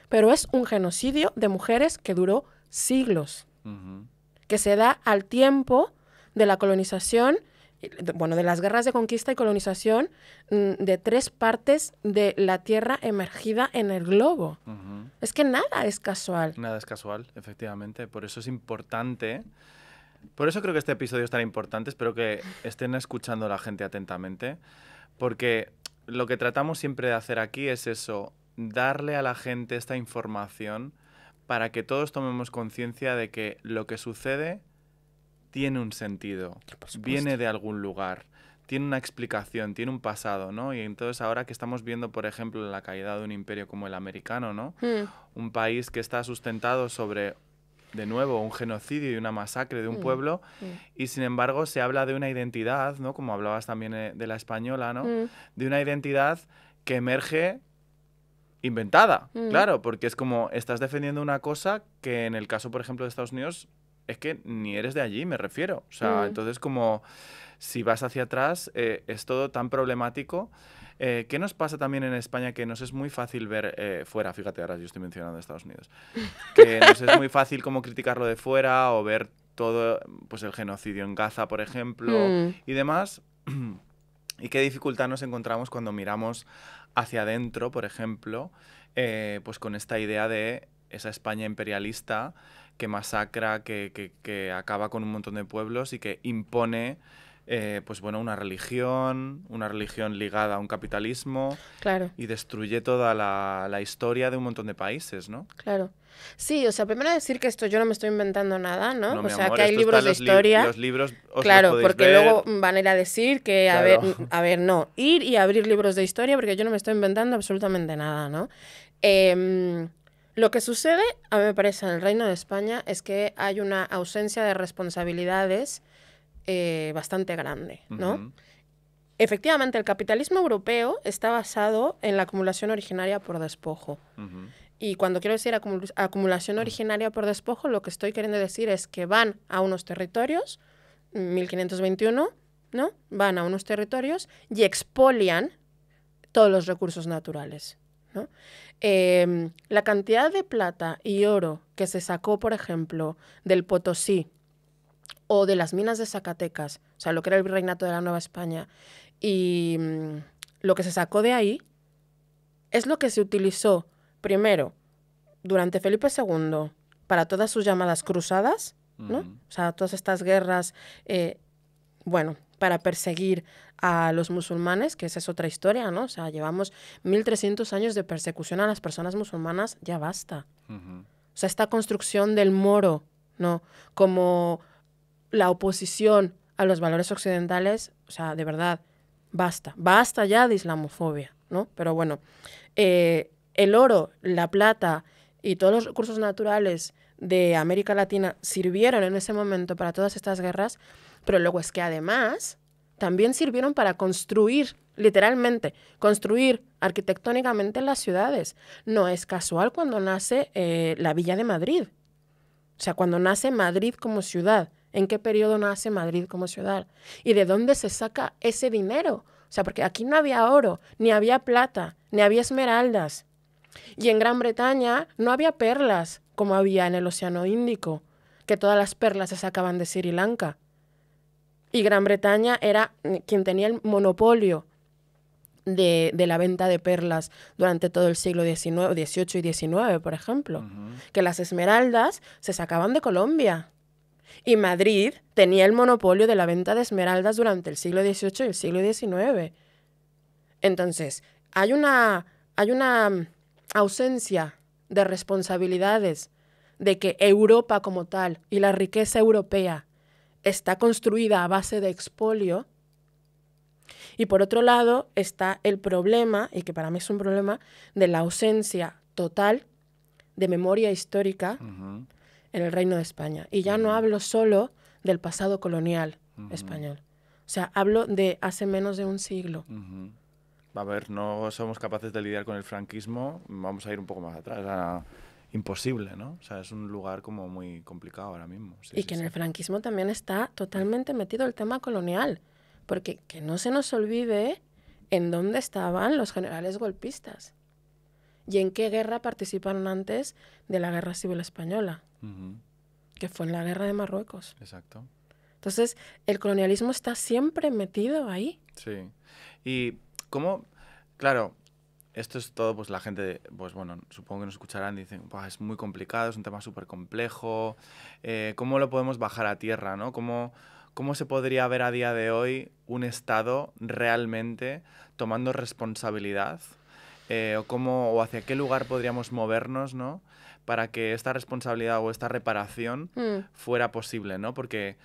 Pero es un genocidio de mujeres que duró siglos. Uh-huh. Que se da al tiempo de la colonización, bueno, de las guerras de conquista y colonización de 3 partes de la tierra emergida en el globo. Es que nada es casual. Nada es casual, efectivamente. Por eso es importante. Por eso creo que este episodio es tan importante. Espero que estén escuchando a la gente atentamente. Porque lo que tratamos siempre de hacer aquí es eso, darle a la gente esta información para que todos tomemos conciencia de que lo que sucede tiene un sentido, viene de algún lugar, tiene una explicación, tiene un pasado, ¿no? Y entonces ahora que estamos viendo, por ejemplo, la caída de un imperio como el americano, ¿no? Un país que está sustentado sobre, de nuevo, un genocidio y una masacre de un pueblo, y sin embargo se habla de una identidad, ¿no? Como hablabas también de la española, ¿no? De una identidad que emerge inventada, claro, porque es como estás defendiendo una cosa que en el caso, por ejemplo, de Estados Unidos es que ni eres de allí, me refiero. O sea, entonces como si vas hacia atrás es todo tan problemático. ¿Qué nos pasa también en España? Que nos es muy fácil ver fuera, fíjate, ahora yo estoy mencionando Estados Unidos, que nos es muy fácil como criticarlo de fuera o ver todo, pues el genocidio en Gaza, por ejemplo, y demás. ¿Y qué dificultad nos encontramos cuando miramos hacia adentro, por ejemplo, pues con esta idea de esa España imperialista que masacra, que acaba con un montón de pueblos y que impone pues bueno, una religión ligada a un capitalismo, claro, y destruye toda la historia de un montón de países, ¿no? Claro. Sí, o sea, primero decir que esto yo no me estoy inventando nada, ¿no? No, O mi sea, amor, que hay esto libros está de en historia. los libros os Claro, los podéis porque ver. luego van a ir a decir que, Claro. a ver, no, ir y abrir libros de historia, porque yo no me estoy inventando absolutamente nada, ¿no? Lo que sucede, a mí me parece, en el Reino de España es que hay una ausencia de responsabilidades bastante grande, ¿no? Efectivamente, el capitalismo europeo está basado en la acumulación originaria por despojo. Y cuando quiero decir acumulación originaria por despojo, lo que estoy queriendo decir es que van a unos territorios, 1521, ¿no? Van a unos territorios y expolian todos los recursos naturales, ¿no? La cantidad de plata y oro que se sacó, por ejemplo, del Potosí o de las minas de Zacatecas, o sea, lo que era el virreinato de la Nueva España, y lo que se sacó de ahí es lo que se utilizó primero durante Felipe II para todas sus llamadas cruzadas, ¿no? O sea, todas estas guerras, bueno, para perseguir a los musulmanes, que esa es otra historia, ¿no? O sea, llevamos 1300 años de persecución a las personas musulmanas, ya basta. O sea, esta construcción del moro, ¿no? Como la oposición a los valores occidentales, o sea, de verdad, basta ya de islamofobia, ¿no? Pero bueno, el oro, la plata y todos los recursos naturales de América Latina sirvieron en ese momento para todas estas guerras, pero luego es que además también sirvieron para construir, literalmente, construir arquitectónicamente las ciudades. No es casual cuando nace la Villa de Madrid. O sea, cuando nace Madrid como ciudad. ¿En qué periodo nace Madrid como ciudad? ¿Y de dónde se saca ese dinero? O sea, porque aquí no había oro, ni había plata, ni había esmeraldas. Y en Gran Bretaña no había perlas, como había en el Océano Índico, que todas las perlas se sacaban de Sri Lanka. Y Gran Bretaña era quien tenía el monopolio de la venta de perlas durante todo el siglo XIX, XVIII y XIX, por ejemplo. Que las esmeraldas se sacaban de Colombia. Y Madrid tenía el monopolio de la venta de esmeraldas durante el siglo XVIII y el siglo XIX. Entonces, hay una ausencia de responsabilidades de que Europa como tal y la riqueza europea está construida a base de expolio. Y por otro lado está el problema, y que para mí es un problema, de la ausencia total de memoria histórica en el Reino de España. Y ya no hablo solo del pasado colonial español. O sea, hablo de hace menos de un siglo. A ver, no somos capaces de lidiar con el franquismo, vamos a ir un poco más atrás. Era imposible, ¿no? O sea, es un lugar como muy complicado ahora mismo. Sí, y que en el franquismo también está totalmente metido el tema colonial. Porque que no se nos olvide en dónde estaban los generales golpistas y en qué guerra participaron antes de la Guerra Civil Española, que fue en la Guerra de Marruecos. Exacto. Entonces, el colonialismo está siempre metido ahí. Sí. Y cómo, claro, esto es todo, pues la gente, pues bueno, supongo que nos escucharán y dicen, "Buah, es muy complicado, es un tema súper complejo, ¿cómo lo podemos bajar a tierra, ¿no? ¿Cómo se podría ver a día de hoy un Estado realmente tomando responsabilidad? O hacia qué lugar podríamos movernos, ¿no? Para que esta responsabilidad o esta reparación fuera posible, ¿no? Porque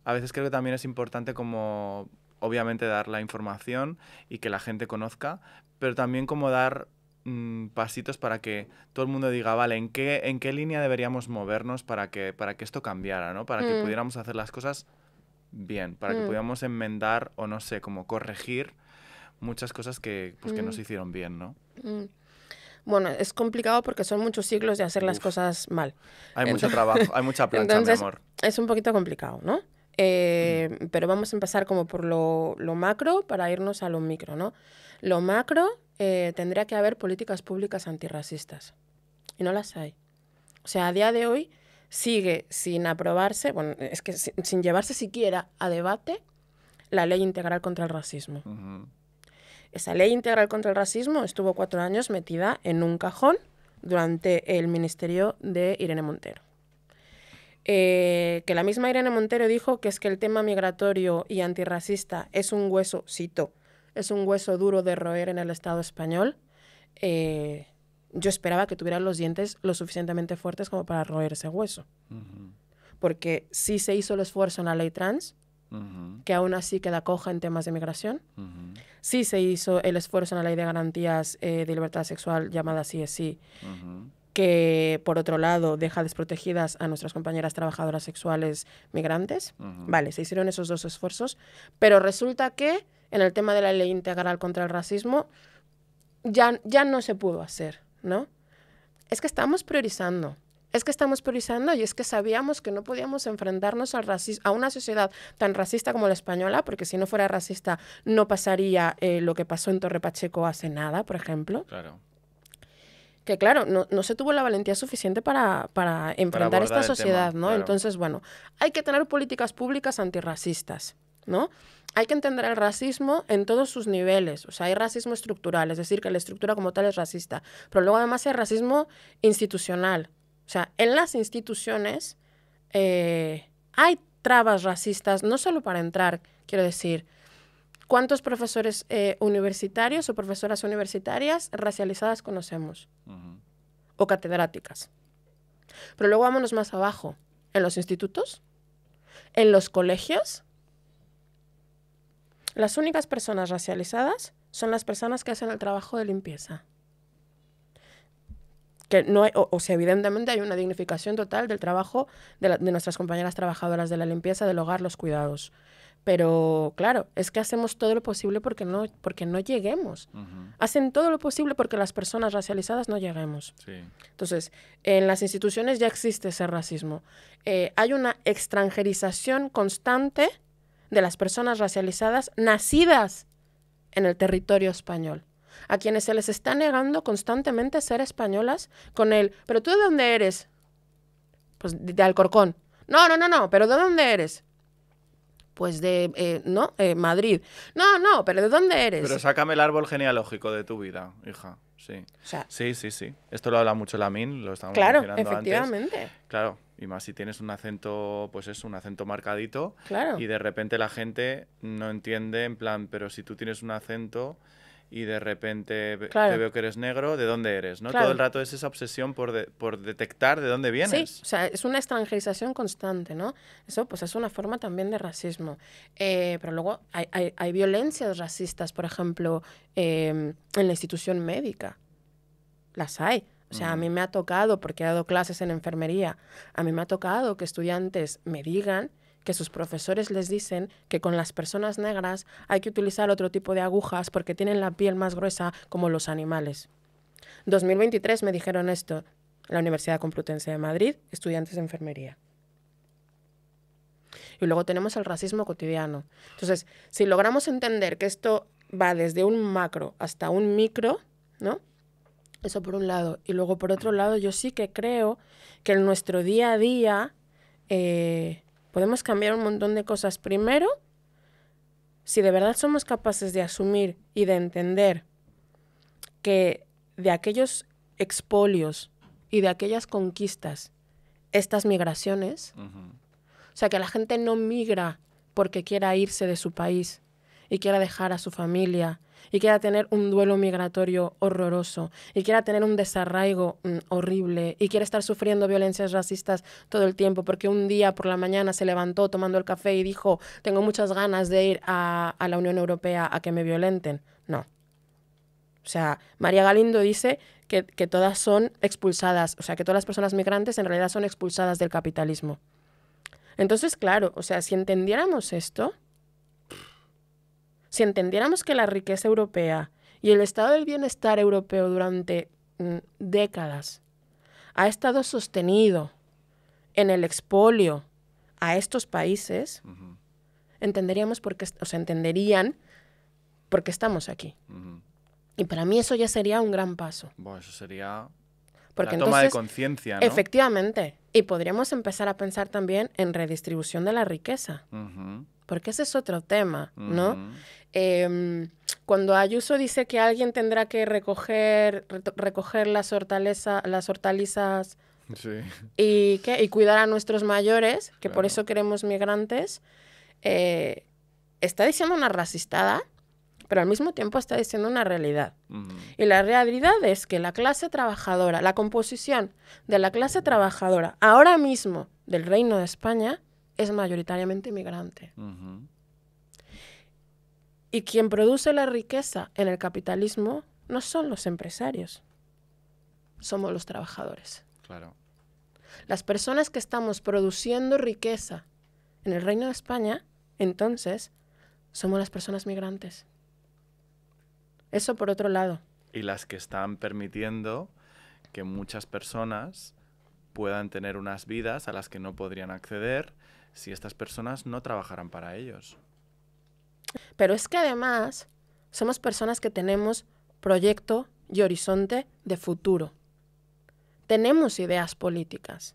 a veces creo que también es importante como, obviamente, dar la información y que la gente conozca, pero también como dar pasitos para que todo el mundo diga, vale, ¿en qué línea deberíamos movernos para que esto cambiara, ¿no? Para que pudiéramos hacer las cosas bien, para que pudiéramos enmendar o no sé, como corregir muchas cosas que, pues, que no se hicieron bien, ¿no? Bueno, es complicado porque son muchos siglos de hacer las cosas mal. Hay mucho trabajo, hay mucha plancha, entonces, mi amor. Es un poquito complicado, ¿no? Pero vamos a empezar como por lo macro para irnos a lo micro, ¿no? Lo macro, tendría que haber políticas públicas antirracistas. Y no las hay. O sea, a día de hoy sigue sin aprobarse, bueno, es que sin llevarse siquiera a debate la ley integral contra el racismo. Esa ley integral contra el racismo estuvo 4 años metida en un cajón durante el ministerio de Irene Montero. Que la misma Irene Montero dijo que es que el tema migratorio y antirracista es un hueso, cito, es un hueso duro de roer en el Estado español. Yo esperaba que tuvieran los dientes lo suficientemente fuertes como para roer ese hueso. Porque sí se hizo el esfuerzo en la ley trans, que aún así queda coja en temas de migración. Sí se hizo el esfuerzo en la ley de garantías de libertad sexual llamada CSI, que por otro lado deja desprotegidas a nuestras compañeras trabajadoras sexuales migrantes. Vale, se hicieron esos 2 esfuerzos, pero resulta que en el tema de la ley integral contra el racismo ya no se pudo hacer, ¿no? Es que estamos priorizando. Y es que sabíamos que no podíamos enfrentarnos al a una sociedad tan racista como la española, porque si no fuera racista no pasaría lo que pasó en Torre Pacheco hace nada, por ejemplo. Claro. Que claro, no se tuvo la valentía suficiente para enfrentar esta sociedad, ¿no? Claro. Entonces, bueno, hay que tener políticas públicas antirracistas, ¿no? Hay que entender el racismo en todos sus niveles. O sea, hay racismo estructural, es decir, que la estructura como tal es racista. Pero luego además hay racismo institucional. O sea, en las instituciones hay trabas racistas, no solo para entrar, quiero decir, ¿cuántos profesores universitarios o profesoras universitarias racializadas conocemos? O catedráticas. Pero luego vámonos más abajo. ¿En los institutos? ¿En los colegios? Las únicas personas racializadas son las personas que hacen el trabajo de limpieza. Que no hay, o sea, evidentemente hay una dignificación total del trabajo de nuestras compañeras trabajadoras de la limpieza, del hogar, los cuidados. Pero, claro, es que hacemos todo lo posible porque no lleguemos. Hacen todo lo posible porque las personas racializadas no lleguemos. Sí. Entonces, en las instituciones ya existe ese racismo. Hay una extranjerización constante de las personas racializadas nacidas en el territorio español, a quienes se les está negando constantemente ser españolas con el, ¿pero tú de dónde eres? Pues de Alcorcón. No, ¿pero de dónde eres? Pues de, Madrid. No, ¿pero de dónde eres? Pero sácame el árbol genealógico de tu vida, hija. Sí. O sea, sí. Esto lo habla mucho Lamin, lo estábamos claro, mencionando efectivamente. antes. Claro, y más si tienes un acento, pues es un acento marcadito. Claro. Y de repente la gente no entiende, en plan, pero si tú tienes un acento y de repente te veo que eres negro, ¿de dónde eres? ¿No? Claro. Todo el rato es esa obsesión por detectar de dónde vienes. Sí, o sea, es una extranjerización constante, ¿no? Eso pues es una forma también de racismo. Pero luego hay violencias racistas, por ejemplo, en la institución médica. Las hay. O sea, a mí me ha tocado, porque he dado clases en enfermería, a mí me ha tocado que estudiantes me digan que sus profesores les dicen que con las personas negras hay que utilizar otro tipo de agujas porque tienen la piel más gruesa como los animales. 2023 me dijeron esto, la Universidad Complutense de Madrid, estudiantes de enfermería. Y luego tenemos el racismo cotidiano. Entonces, si logramos entender que esto va desde un macro hasta un micro, ¿no? Eso por un lado. Y luego, por otro lado, yo sí que creo que en nuestro día a día Podemos cambiar un montón de cosas. Primero, si de verdad somos capaces de asumir y de entender que de aquellos expolios y de aquellas conquistas, estas migraciones, o sea, que la gente no migra porque quiera irse de su país y quiera dejar a su familia y quiera tener un duelo migratorio horroroso y quiera tener un desarraigo horrible y quiera estar sufriendo violencias racistas todo el tiempo porque un día por la mañana se levantó tomando el café y dijo tengo muchas ganas de ir a la Unión Europea a que me violenten. No. O sea, María Galindo dice que todas son expulsadas, o sea, que todas las personas migrantes en realidad son expulsadas del capitalismo. Entonces, claro, o sea, si entendiéramos esto, si entendiéramos que la riqueza europea y el estado del bienestar europeo durante décadas ha estado sostenido en el expolio a estos países, entenderían por qué estamos aquí. Y para mí eso ya sería un gran paso. Bueno, eso sería porque la toma de conciencia, ¿no? Efectivamente. Y podríamos empezar a pensar también en redistribución de la riqueza. Porque ese es otro tema, ¿no? Cuando Ayuso dice que alguien tendrá que recoger las hortalizas sí. y cuidar a nuestros mayores, que claro, por eso queremos migrantes, está diciendo una racistada, pero al mismo tiempo está diciendo una realidad. Y la realidad es que la clase trabajadora, la composición de la clase trabajadora ahora mismo del Reino de España es mayoritariamente migrante. Y quien produce la riqueza en el capitalismo no son los empresarios, somos los trabajadores. Claro. Las personas que estamos produciendo riqueza en el Reino de España, entonces, somos las personas migrantes. Eso por otro lado. Y las que están permitiendo que muchas personas puedan tener unas vidas a las que no podrían acceder si estas personas no trabajaran para ellos. Pero es que además somos personas que tenemos proyecto y horizonte de futuro. Tenemos ideas políticas.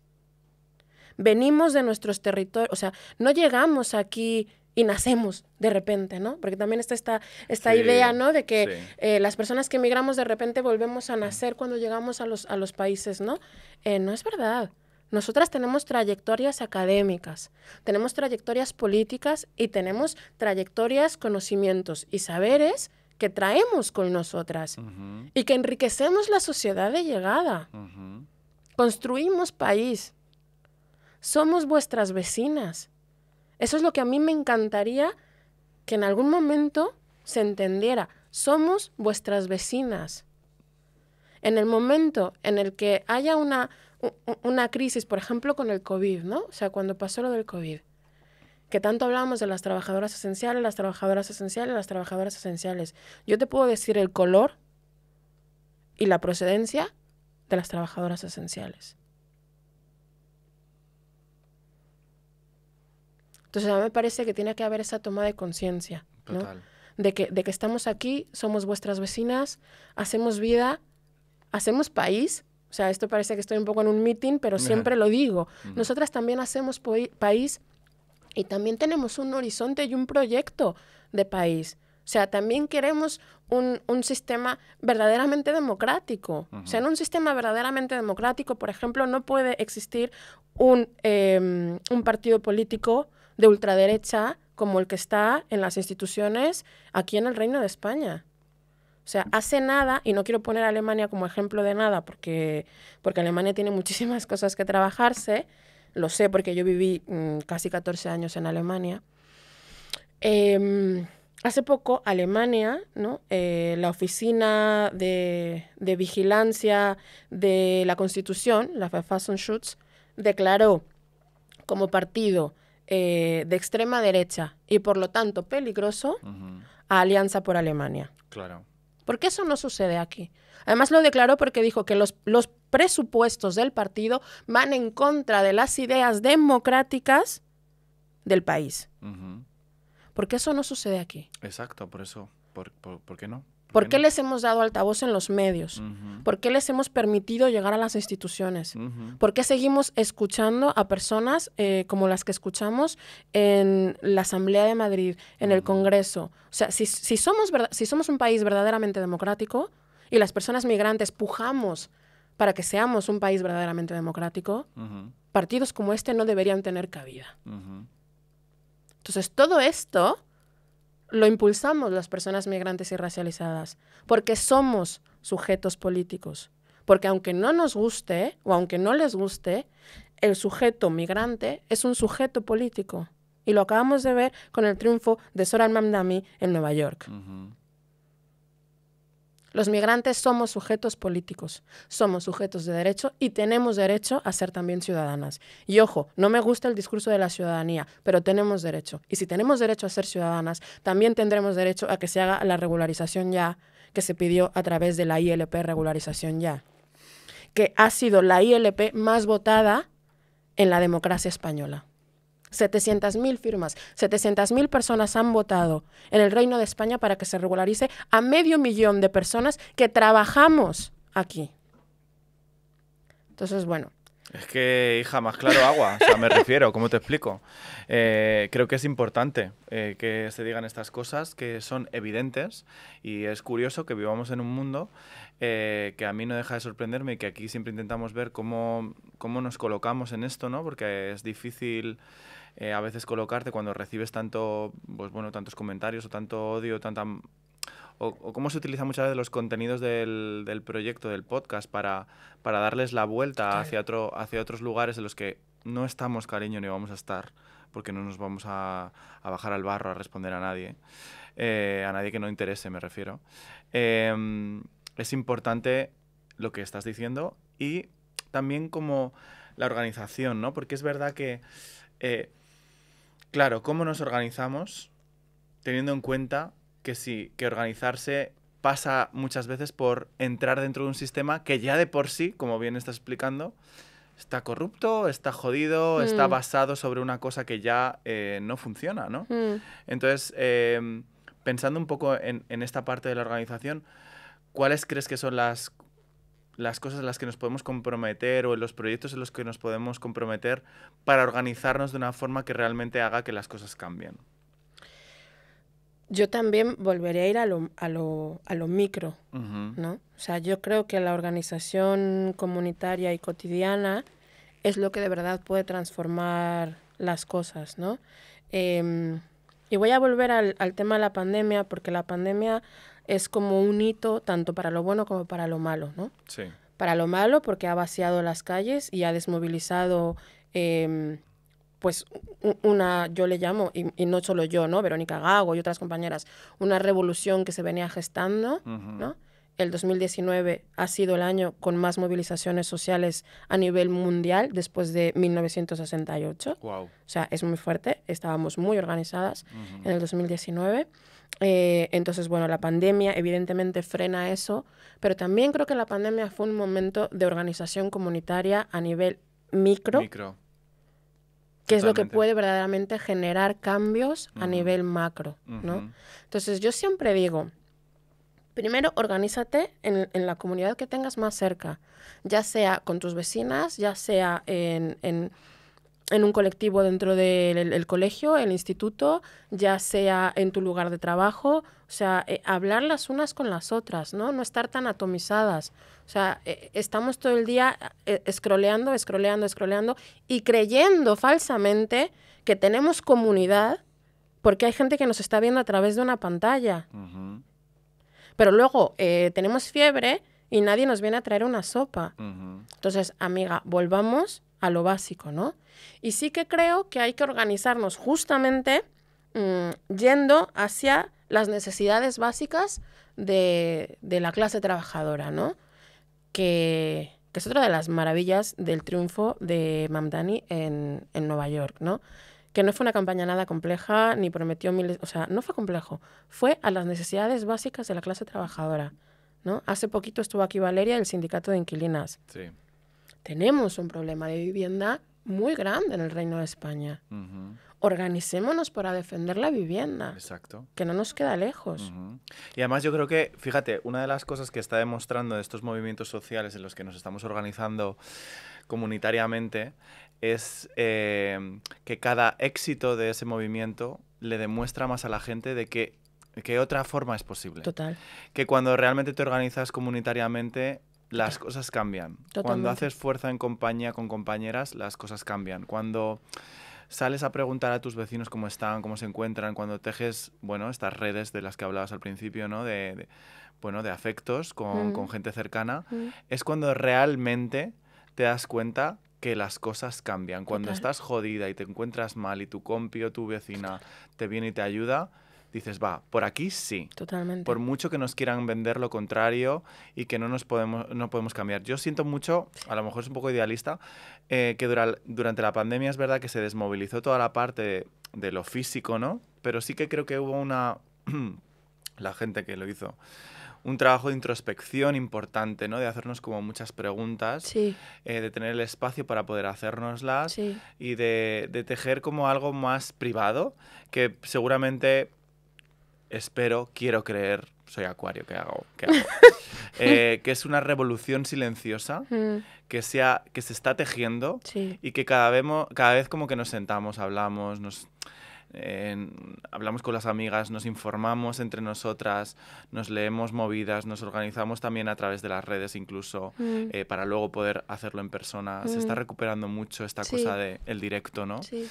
Venimos de nuestros territorios, o sea, no llegamos aquí y nacemos de repente, ¿no? Porque también está esta idea, ¿no? De que las personas que emigramos de repente volvemos a nacer cuando llegamos a los países, ¿no? No es verdad. Nosotras tenemos trayectorias académicas, tenemos trayectorias políticas y tenemos trayectorias, conocimientos y saberes que traemos con nosotras y que enriquecemos la sociedad de llegada. Construimos país. Somos vuestras vecinas. Eso es lo que a mí me encantaría que en algún momento se entendiera. Somos vuestras vecinas. En el momento en el que haya una crisis, por ejemplo, con el COVID, ¿no? O sea, cuando pasó lo del COVID, que tanto hablábamos de las trabajadoras esenciales, las trabajadoras esenciales, las trabajadoras esenciales. Yo te puedo decir el color y la procedencia de las trabajadoras esenciales. Entonces, a mí me parece que tiene que haber esa toma de conciencia, ¿no? De que estamos aquí, somos vuestras vecinas, hacemos vida, hacemos país. O sea, esto parece que estoy un poco en un meeting, pero siempre lo digo. Nosotras también hacemos país y también tenemos un horizonte y un proyecto de país. O sea, también queremos un sistema verdaderamente democrático. O sea, en un sistema verdaderamente democrático, por ejemplo, no puede existir un partido político de ultraderecha como el que está en las instituciones aquí en el Reino de España. O sea, hace nada, y no quiero poner a Alemania como ejemplo de nada, porque Alemania tiene muchísimas cosas que trabajarse, lo sé porque yo viví casi 14 años en Alemania. Hace poco Alemania, ¿no? La Oficina de Vigilancia de la Constitución, la Verfassungsschutz, declaró como partido de extrema derecha y por lo tanto peligroso a Alianza por Alemania. Claro. ¿Por qué eso no sucede aquí? Además lo declaró porque dijo que los presupuestos del partido van en contra de las ideas democráticas del país. ¿Por qué eso no sucede aquí? Exacto, por eso. ¿Por qué no? ¿Por qué les hemos dado altavoz en los medios? ¿Por qué les hemos permitido llegar a las instituciones? ¿Por qué seguimos escuchando a personas como las que escuchamos en la Asamblea de Madrid, en el Congreso? O sea, si somos un país verdaderamente democrático y las personas migrantes pujamos para que seamos un país verdaderamente democrático, partidos como este no deberían tener cabida. Entonces, todo esto lo impulsamos las personas migrantes y racializadas, porque somos sujetos políticos. Porque aunque no nos guste, o aunque no les guste, el sujeto migrante es un sujeto político. Y lo acabamos de ver con el triunfo de Zohran Mamdani en Nueva York. Los migrantes somos sujetos políticos, somos sujetos de derecho y tenemos derecho a ser también ciudadanas. Y ojo, no me gusta el discurso de la ciudadanía, pero tenemos derecho. Y si tenemos derecho a ser ciudadanas, también tendremos derecho a que se haga la regularización ya que se pidió a través de la ILP Regularización Ya, que ha sido la ILP más votada en la democracia española. 700.000 firmas, 700.000 personas han votado en el Reino de España para que se regularice a 500.000 de personas que trabajamos aquí. Entonces, bueno. Es que, hija, más claro agua, o sea, me refiero, ¿cómo te explico? Creo que es importante que se digan estas cosas que son evidentes y es curioso que vivamos en un mundo que a mí no deja de sorprenderme y que aquí siempre intentamos ver cómo nos colocamos en esto, ¿no? Porque es difícil a veces colocarte cuando recibes tantos comentarios o tanto odio, o cómo se utilizan muchas veces los contenidos del proyecto, del podcast, para darles la vuelta hacia otros lugares en los que no estamos, cariño, ni vamos a estar, porque no nos vamos a bajar al barro a responder a nadie que no interese, me refiero. Es importante lo que estás diciendo y también como la organización, ¿no? Porque es verdad que, claro, ¿cómo nos organizamos teniendo en cuenta que organizarse pasa muchas veces por entrar dentro de un sistema que ya de por sí, como bien estás explicando, está corrupto, está jodido, está basado sobre una cosa que ya no funciona, ¿no? Entonces, pensando un poco en esta parte de la organización, ¿cuáles crees que son las cosas en las que nos podemos comprometer o en los proyectos en los que nos podemos comprometer para organizarnos de una forma que realmente haga que las cosas cambien? Yo también volvería a ir a lo micro, ¿no? O sea, yo creo que la organización comunitaria y cotidiana es lo que de verdad puede transformar las cosas, ¿no? Y voy a volver al tema de la pandemia, porque la pandemia es como un hito tanto para lo bueno como para lo malo, ¿no? Sí. Para lo malo porque ha vaciado las calles y ha desmovilizado pues yo le llamo, y no solo yo, ¿no? Verónica Gago y otras compañeras, una revolución que se venía gestando, ¿no? El 2019 ha sido el año con más movilizaciones sociales a nivel mundial después de 1968. Wow. O sea, es muy fuerte, estábamos muy organizadas en el 2019. Entonces, bueno, la pandemia evidentemente frena eso, pero también creo que la pandemia fue un momento de organización comunitaria a nivel micro. Que es lo que puede verdaderamente generar cambios a nivel macro, ¿no? Entonces, yo siempre digo, primero, organízate en la comunidad que tengas más cerca, ya sea con tus vecinas, ya sea en un colectivo dentro del colegio, el instituto, ya sea en tu lugar de trabajo, o sea, hablar las unas con las otras, ¿no? No estar tan atomizadas. O sea, estamos todo el día scrolleando y creyendo falsamente que tenemos comunidad porque hay gente que nos está viendo a través de una pantalla. Pero luego tenemos fiebre y nadie nos viene a traer una sopa. Entonces, amiga, volvamos a lo básico, ¿no? Y sí que creo que hay que organizarnos justamente yendo hacia las necesidades básicas de la clase trabajadora, ¿no? Que es otra de las maravillas del triunfo de Mamdani en Nueva York, ¿no? Que no fue una campaña nada compleja, ni prometió miles... O sea, no fue complejo. Fue a las necesidades básicas de la clase trabajadora, ¿no? Hace poquito estuvo aquí Valeria del Sindicato de Inquilinas. Sí. Tenemos un problema de vivienda muy grande en el Reino de España. Organicémonos para defender la vivienda. Exacto. Que no nos queda lejos. Y además yo creo que, fíjate, una de las cosas que está demostrando de estos movimientos sociales en los que nos estamos organizando comunitariamente es que cada éxito de ese movimiento le demuestra más a la gente de que otra forma es posible. Total. Que cuando realmente te organizas comunitariamente, las cosas cambian. Totalmente. Cuando haces fuerza en compañía con compañeras, las cosas cambian. Cuando sales a preguntar a tus vecinos cómo están, cómo se encuentran, cuando tejes, bueno, estas redes de las que hablabas al principio, ¿no? De afectos con gente cercana, es cuando realmente te das cuenta que las cosas cambian. Cuando estás jodida y te encuentras mal y tu compi o tu vecina te viene y te ayuda, dices, va, por aquí sí. Totalmente. Por mucho que nos quieran vender lo contrario y que no podemos cambiar. Yo siento mucho, a lo mejor es un poco idealista, que durante la pandemia es verdad que se desmovilizó toda la parte de lo físico, ¿no? Pero sí que creo que hubo la gente que lo hizo, un trabajo de introspección importante, ¿no? De hacernos como muchas preguntas, sí. De tener el espacio para poder hacérnoslas, sí. y de tejer como algo más privado, que seguramente, quiero creer, soy acuario, ¿qué hago? Que es una revolución silenciosa que se está tejiendo, sí. y que cada vez como que nos sentamos, hablamos, hablamos con las amigas, nos informamos entre nosotras, nos leemos movidas, nos organizamos también a través de las redes incluso, para luego poder hacerlo en persona. Se está recuperando mucho esta cosa del directo, ¿no? Sí.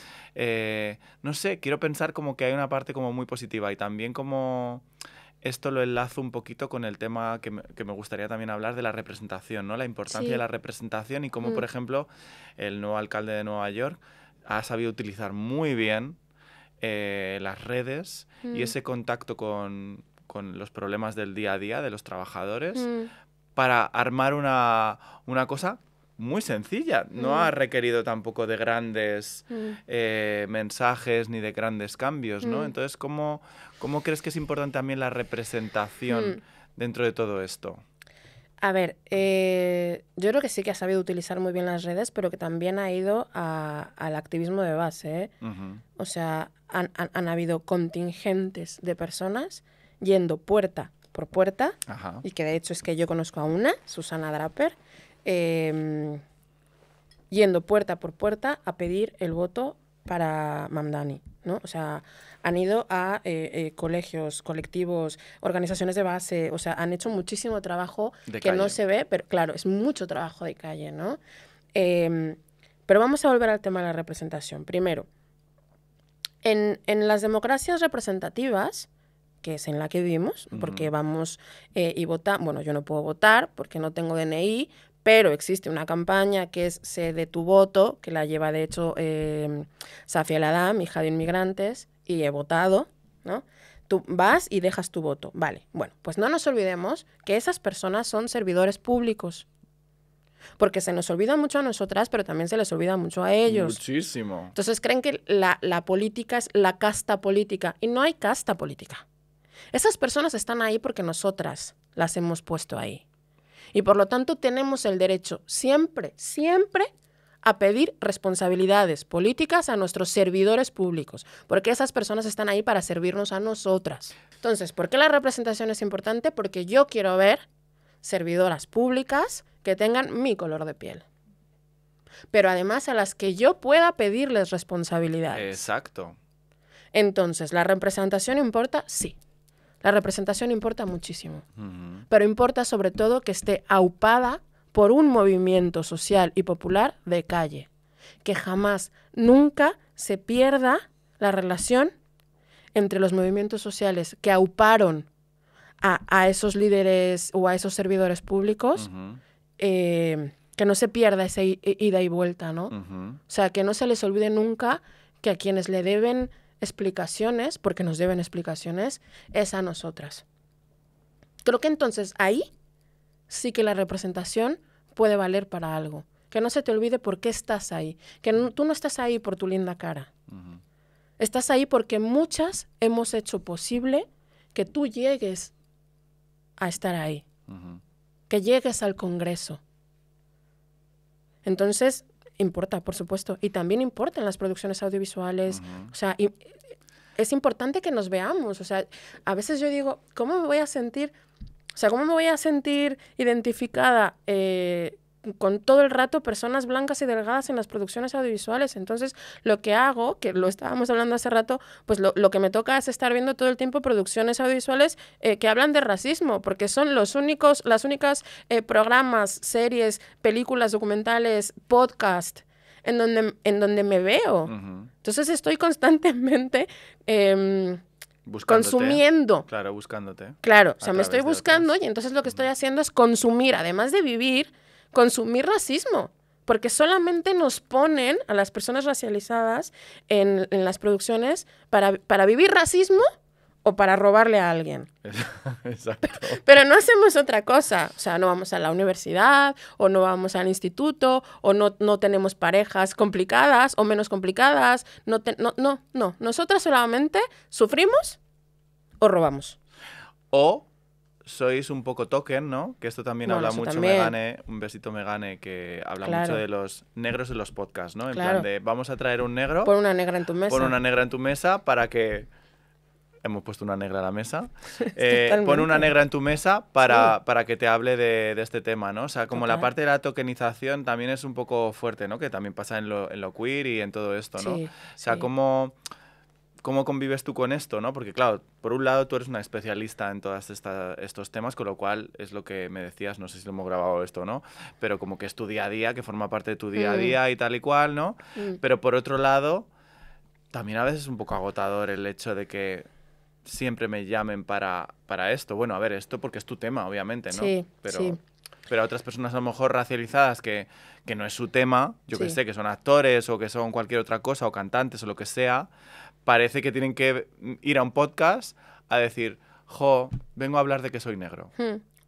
No sé, quiero pensar como que hay una parte como muy positiva, y también como esto lo enlazo un poquito con el tema que me gustaría también hablar, de la representación, ¿no? La importancia de la representación, y cómo, por ejemplo, el nuevo alcalde de Nueva York ha sabido utilizar muy bien las redes y ese contacto con los problemas del día a día de los trabajadores para armar una cosa muy sencilla. No ha requerido tampoco de grandes mensajes ni de grandes cambios, ¿no? Entonces, ¿cómo crees que es importante también la representación dentro de todo esto? A ver, yo creo que sí que ha sabido utilizar muy bien las redes, pero que también ha ido al activismo de base, ¿eh? O sea, han habido contingentes de personas yendo puerta por puerta, y que de hecho es que yo conozco a una, Susana Draper, yendo puerta por puerta a pedir el voto para Mamdani, ¿no? O sea, han ido a colegios, colectivos, organizaciones de base, o sea, han hecho muchísimo trabajo que no se ve, pero claro, es mucho trabajo de calle, ¿no? Pero vamos a volver al tema de la representación. Primero, en las democracias representativas, que es en la que vivimos, porque vamos y votamos, bueno, yo no puedo votar porque no tengo DNI, pero existe una campaña que es Cede tu voto, que la lleva de hecho Safia El Adam, hija de inmigrantes, y he votado, ¿no? Tú vas y dejas tu voto. Vale, bueno, pues no nos olvidemos que esas personas son servidores públicos. Porque se nos olvida mucho a nosotras, pero también se les olvida mucho a ellos. Muchísimo. Entonces creen que la política es la casta política, y no hay casta política. Esas personas están ahí porque nosotras las hemos puesto ahí. Y por lo tanto tenemos el derecho siempre, siempre a pedir responsabilidades políticas a nuestros servidores públicos, porque esas personas están ahí para servirnos a nosotras. Entonces, ¿por qué la representación es importante? Porque yo quiero ver servidoras públicas que tengan mi color de piel, pero además a las que yo pueda pedirles responsabilidades. Exacto. Entonces, ¿la representación importa? Sí. La representación importa muchísimo, pero importa sobre todo que esté aupada por un movimiento social y popular de calle, que jamás, nunca se pierda la relación entre los movimientos sociales que auparon a esos líderes o a esos servidores públicos, que no se pierda esa ida y vuelta, ¿no? O sea, que no se les olvide nunca que a quienes le deben explicaciones, porque nos deben explicaciones, es a nosotras. Creo que entonces ahí sí que la representación puede valer para algo. Que no se te olvide por qué estás ahí. Que tú no estás ahí por tu linda cara. Estás ahí porque muchas hemos hecho posible que tú llegues a estar ahí. Que llegues al Congreso. Entonces, Importa, por supuesto. Y también importa en las producciones audiovisuales. O sea, es importante que nos veamos. O sea, a veces yo digo, ¿cómo me voy a sentir? O sea, ¿cómo me voy a sentir identificada con todo el rato personas blancas y delgadas en las producciones audiovisuales? Entonces, lo que hago, que lo estábamos hablando hace rato, pues lo que me toca es estar viendo todo el tiempo producciones audiovisuales que hablan de racismo, porque son las únicas programas, series, películas, documentales, podcast en donde me veo. Entonces, estoy constantemente consumiendo. Claro, buscándote. Claro, o sea, me estoy buscando y entonces lo que estoy haciendo es consumir, además de vivir, consumir racismo. Porque solamente nos ponen a las personas racializadas en las producciones para vivir racismo o para robarle a alguien. Exacto. Pero no hacemos otra cosa. O sea, no vamos a la universidad o no vamos al instituto o no tenemos parejas complicadas o menos complicadas. No. Nosotras solamente sufrimos o robamos. O sois un poco token, ¿no? Que esto también habla mucho también. Megane, un besito Megane, que habla mucho de los negros en los podcasts, ¿no? En plan de, vamos a traer un negro. Pon una negra en tu mesa. Pon una negra en tu mesa para que... Hemos puesto una negra a la mesa. Pon una negra en tu mesa para que te hable de este tema, ¿no? O sea, como la parte de la tokenización también es un poco fuerte, ¿no? Que también pasa en lo queer y en todo esto, ¿no? O sea, ¿cómo convives tú con esto, ¿no? Porque, claro, por un lado tú eres una especialista en todos estos temas, con lo cual es lo que me decías, no sé si lo hemos grabado esto, ¿no? Pero como que es tu día a día, que forma parte de tu día a día y tal y cual, ¿no? Pero por otro lado, también a veces es un poco agotador el hecho de que siempre me llamen para esto. Bueno, a ver, esto porque es tu tema, obviamente, ¿no? Sí, pero a otras personas a lo mejor racializadas que no es su tema, yo que sé, que son actores o que son cualquier otra cosa o cantantes o lo que sea, parece que tienen que ir a un podcast a decir, vengo a hablar de que soy negro.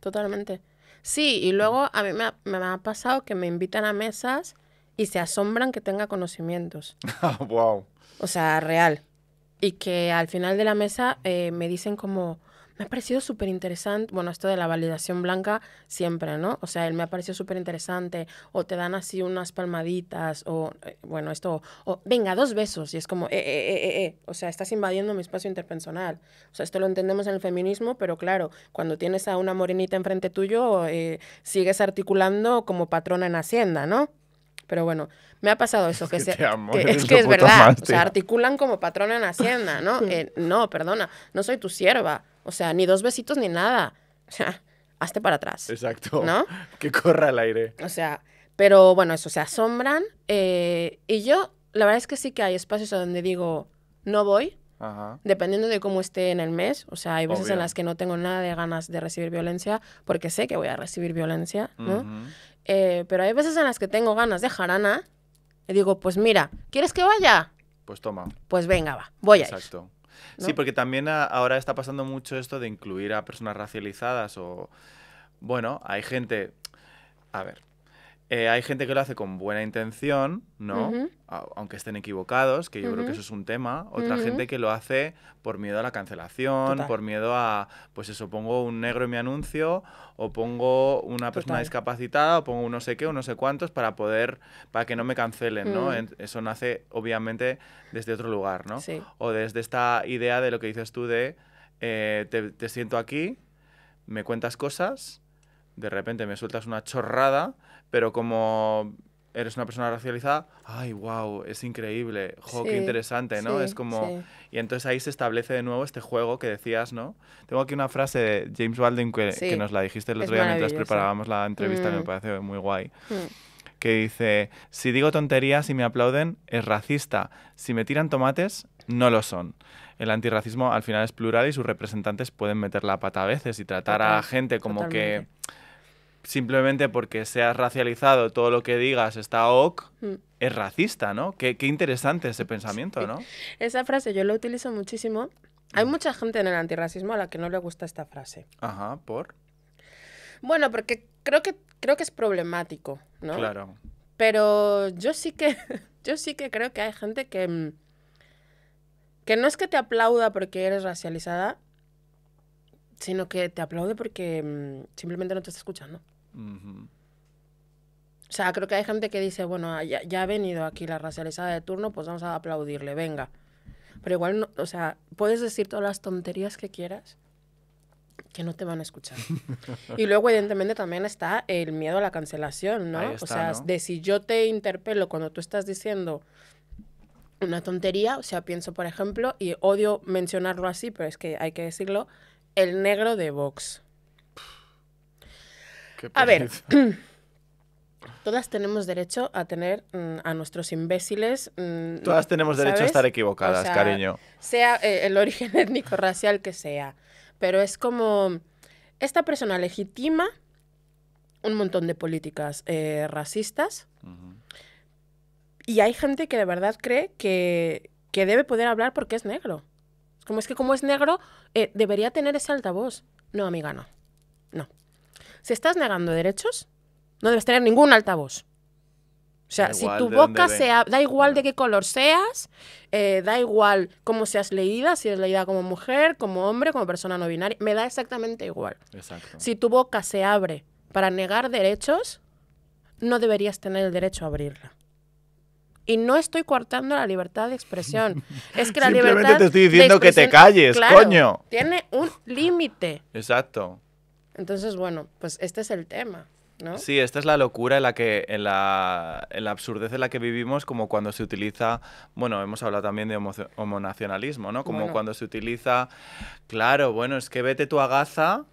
Totalmente. Sí, y luego a mí me ha pasado que me invitan a mesas y se asombran que tenga conocimientos. Wow. O sea, real. Y que al final de la mesa me dicen como, me ha parecido súper interesante, bueno, esto de la validación blanca siempre, ¿no? O sea, él me ha parecido súper interesante, o te dan así unas palmaditas, o, bueno, esto, o venga, 2 besos, y es como, o sea, estás invadiendo mi espacio interpersonal. O sea, esto lo entendemos en el feminismo, pero claro, cuando tienes a una morenita enfrente tuyo, sigues articulando como patrona en Hacienda, ¿no? Pero bueno, me ha pasado eso, es que es verdad, o sea, articulan como patrona en Hacienda, ¿no? No, perdona, no soy tu sierva, o sea, ni 2 besitos ni nada, o sea, hazte para atrás. Exacto, ¿no? Que corra el aire. O sea, pero bueno, eso, se asombran, y yo, la verdad es que sí que hay espacios a donde digo, no voy, dependiendo de cómo esté en el mes, o sea, hay veces en las que no tengo nada de ganas de recibir violencia, porque sé que voy a recibir violencia, ¿no? Pero hay veces en las que tengo ganas de jarana y digo, pues mira, ¿quieres que vaya? Pues toma. Pues venga, va, voy a ir. Exacto. ¿No? Sí, porque también ahora está pasando mucho esto de incluir a personas racializadas o... Bueno, hay gente... A ver... hay gente que lo hace con buena intención, ¿no? Aunque estén equivocados, que yo creo que eso es un tema. Otra gente que lo hace por miedo a la cancelación, por miedo a, pues eso, pongo un negro en mi anuncio, o pongo una persona discapacitada, o pongo un no sé qué, o no sé cuántos, para que no me cancelen, ¿no? Eso nace, obviamente, desde otro lugar, ¿no? Sí. O desde esta idea de lo que dices tú de, te siento aquí, me cuentas cosas, de repente me sueltas una chorrada, pero como eres una persona racializada, ¡ay, wow! Es increíble, qué interesante, ¿no? Es como... Sí. Y entonces ahí se establece de nuevo este juego que decías, ¿no? Tengo aquí una frase de James Baldwin que nos la dijiste el otro día mientras preparábamos la entrevista, que me parece muy guay, que dice, si digo tonterías y me aplauden, es racista. Si me tiran tomates, no lo son. El antirracismo al final es plural y sus representantes pueden meter la pata a veces y tratar a gente como que... Simplemente porque seas racializado, todo lo que digas está ok, es racista, ¿no? Qué interesante ese pensamiento, ¿no? Esa frase yo la utilizo muchísimo. Hay mucha gente en el antirracismo a la que no le gusta esta frase. Ajá, ¿por? Bueno, porque creo que es problemático, ¿no? Claro. Pero yo sí que creo que hay gente que no es que te aplauda porque eres racializada, sino que te aplaude porque simplemente no te está escuchando. O sea, creo que hay gente que dice, bueno, ya ha venido aquí la racializada de turno, pues vamos a aplaudirle, venga. Pero igual, no, o sea, puedes decir todas las tonterías que quieras, que no te van a escuchar. Y luego, evidentemente, también está el miedo a la cancelación, ¿no? Ahí está, o sea, ¿no? de si yo te interpelo cuando tú estás diciendo una tontería, o sea, pienso, por ejemplo, y odio mencionarlo así, pero es que hay que decirlo, el negro de Vox. Qué A ver, pereza. todas tenemos derecho a tener a nuestros imbéciles, Todas tenemos derecho a ¿sabes? estar O equivocadas, sea, cariño. sea el origen étnico racial que sea. Pero es como, esta persona legitima un montón de políticas racistas y hay gente que de verdad cree que debe poder hablar porque es negro. Es que como es negro, debería tener ese altavoz. No, amiga, no. No. Si estás negando derechos, no debes tener ningún altavoz. O sea, Da si igual tu de dónde boca ve. da igual de Claro. qué color seas, da igual cómo seas leída, si eres leída como mujer, como hombre, como persona no binaria, me da exactamente igual. Exacto. Si tu boca se abre para negar derechos, no deberías tener el derecho a abrirla. Y no estoy coartando la libertad de expresión. Es que la Simplemente libertad te estoy de diciendo que te expresión, calles, claro, coño. tiene un límite. Exacto. Entonces, bueno, pues este es el tema, ¿no? Sí, esta es la locura en la que, en la absurdez en la que vivimos, como cuando se utiliza, bueno, hemos hablado también de homonacionalismo, ¿no? Como Bueno. cuando se utiliza, claro, bueno, es que vete tú a Gaza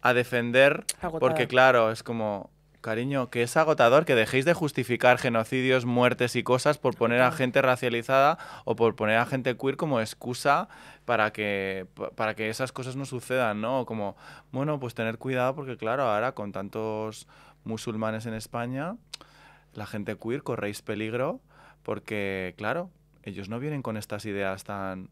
a defender, Agotada. porque claro, es como, cariño, que es agotador, que dejéis de justificar genocidios, muertes y cosas por poner a gente racializada o por poner a gente queer como excusa para que esas cosas no sucedan, ¿no? Como, bueno, pues tener cuidado porque claro, ahora con tantos musulmanes en España, la gente queer corréis peligro porque, claro, ellos no vienen con estas ideas tan...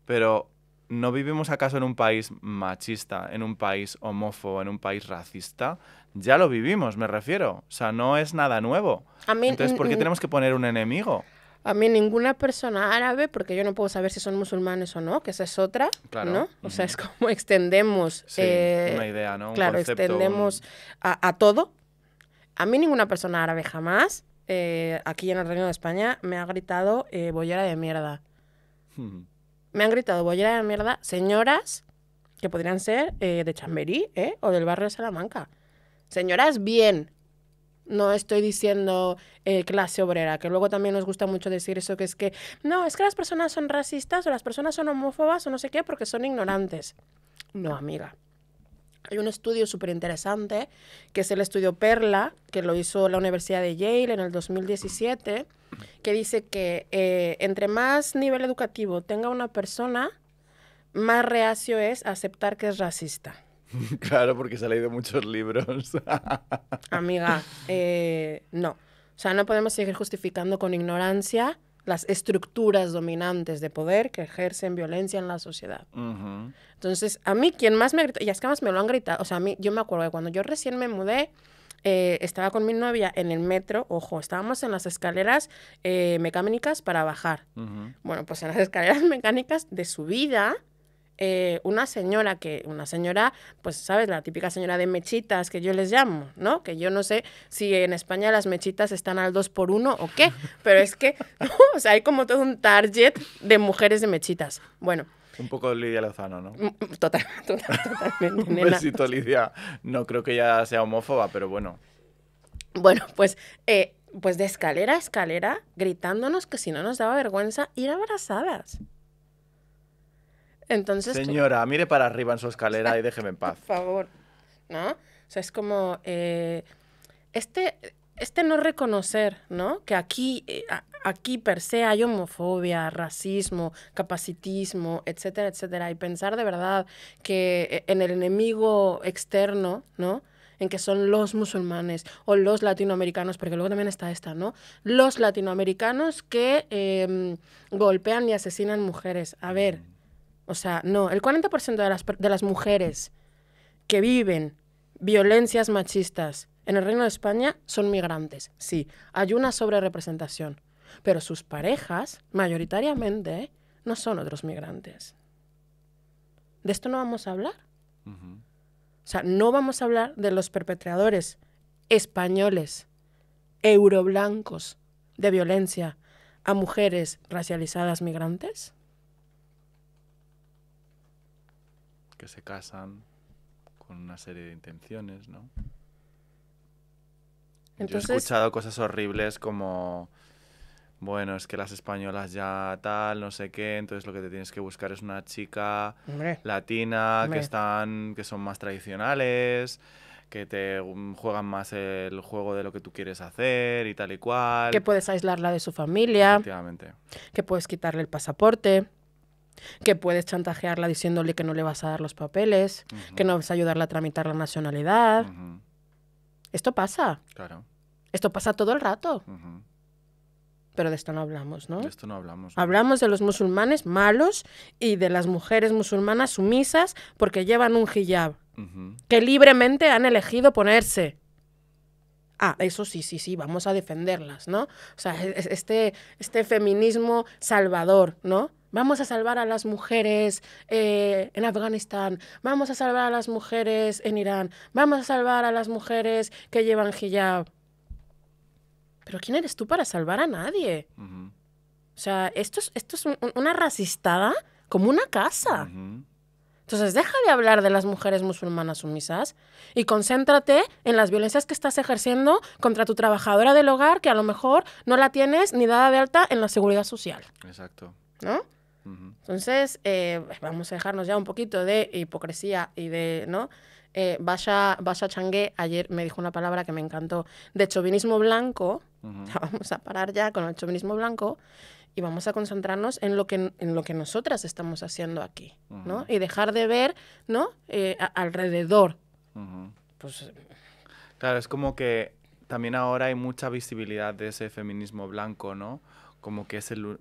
Pero, ¿no vivimos acaso en un país machista, en un país homófobo, en un país racista? Ya lo vivimos, me refiero. O sea, no es nada nuevo. A mí, Entonces, ¿por qué tenemos que poner un enemigo? A mí ninguna persona árabe, porque yo no puedo saber si son musulmanes o no, que esa es otra, Claro. ¿no? O sea, es como extendemos... Sí, una idea, ¿no? Un claro, concepto, extendemos a todo. A mí ninguna persona árabe jamás, aquí en el Reino de España, me ha gritado bollera de mierda. Me han gritado bollera de mierda señoras que podrían ser de Chamberí, o del barrio de Salamanca. Señoras bien. No estoy diciendo clase obrera, que luego también nos gusta mucho decir eso, que es que, no, es que las personas son racistas o las personas son homófobas o no sé qué porque son ignorantes. No, amiga. Hay un estudio súper interesante, que es el estudio Perla, que lo hizo la Universidad de Yale en el 2017, que dice que entre más nivel educativo tenga una persona, más reacio es a aceptar que es racista. Claro, porque se ha leído muchos libros. Amiga, no. O sea, no podemos seguir justificando con ignorancia las estructuras dominantes de poder que ejercen violencia en la sociedad. Entonces, a mí, quien más me gritó, y es que más me lo han gritado, o sea, a mí, yo me acuerdo que cuando yo recién me mudé, estaba con mi novia en el metro, ojo, estábamos en las escaleras mecánicas para bajar. Bueno, pues en las escaleras mecánicas de subida, una señora, pues, ¿sabes? La típica señora de mechitas que yo les llamo, ¿no? Que yo no sé si en España las mechitas están al 2x1 o qué, pero es que, ¿no? O sea, hay como todo un target de mujeres de mechitas. Bueno. Un poco Lidia Lozano, ¿no? Totalmente, Un nena. besito, Lidia. No creo que ella sea homófoba, pero bueno. Bueno, pues de escalera a escalera, gritándonos que si no nos daba vergüenza ir abrazadas. Entonces, señora, mire para arriba en su escalera y déjeme en paz. Por favor, ¿no? O sea, es como este no reconocer, ¿no? Que aquí per se hay homofobia, racismo, capacitismo, etcétera, etcétera. Y pensar de verdad que en el enemigo externo, ¿no? En que son los musulmanes o los latinoamericanos, porque luego también está esta, ¿no? Los latinoamericanos que golpean y asesinan mujeres. A ver, o sea, no, el 40% de las mujeres que viven violencias machistas en el Reino de España son migrantes. Sí, hay una sobrerepresentación, pero sus parejas, mayoritariamente, no son otros migrantes. ¿De esto no vamos a hablar? O sea, no vamos a hablar de los perpetradores españoles euroblancos de violencia a mujeres racializadas migrantes? Que se casan con una serie de intenciones, ¿no? Entonces, yo he escuchado cosas horribles como, bueno, es que las españolas ya tal, no sé qué, entonces lo que te tienes que buscar es una chica latina que son más tradicionales, que te juegan más el juego de lo que tú quieres hacer y tal y cual. Que puedes aislarla de su familia. Efectivamente. Que puedes quitarle el pasaporte. Que puedes chantajearla diciéndole que no le vas a dar los papeles, que no vas a ayudarla a tramitar la nacionalidad. Esto pasa. Claro. Esto pasa todo el rato. Pero de esto no hablamos, ¿no? De esto no hablamos. ¿no? Hablamos de los musulmanes malos y de las mujeres musulmanas sumisas porque llevan un hijab que libremente han elegido ponerse. Ah, eso sí, vamos a defenderlas, ¿no? O sea, este feminismo salvador, ¿no? Vamos a salvar a las mujeres en Afganistán, vamos a salvar a las mujeres en Irán, vamos a salvar a las mujeres que llevan hijab. Pero ¿quién eres tú para salvar a nadie? O sea, esto es una racistada como una casa. Entonces, deja de hablar de las mujeres musulmanas sumisas y concéntrate en las violencias que estás ejerciendo contra tu trabajadora del hogar, que a lo mejor no la tienes ni dada de alta en la seguridad social. Exacto. ¿No? Entonces, vamos a dejarnos ya un poquito de hipocresía y de, ¿no? Basha Changué ayer me dijo una palabra que me encantó, de chauvinismo blanco. Vamos a parar ya con el chauvinismo blanco y vamos a concentrarnos en lo que nosotras estamos haciendo aquí, ¿no? Y dejar de ver, ¿no? Alrededor. Pues, claro, es como que también ahora hay mucha visibilidad de ese feminismo blanco, ¿no? Como que es el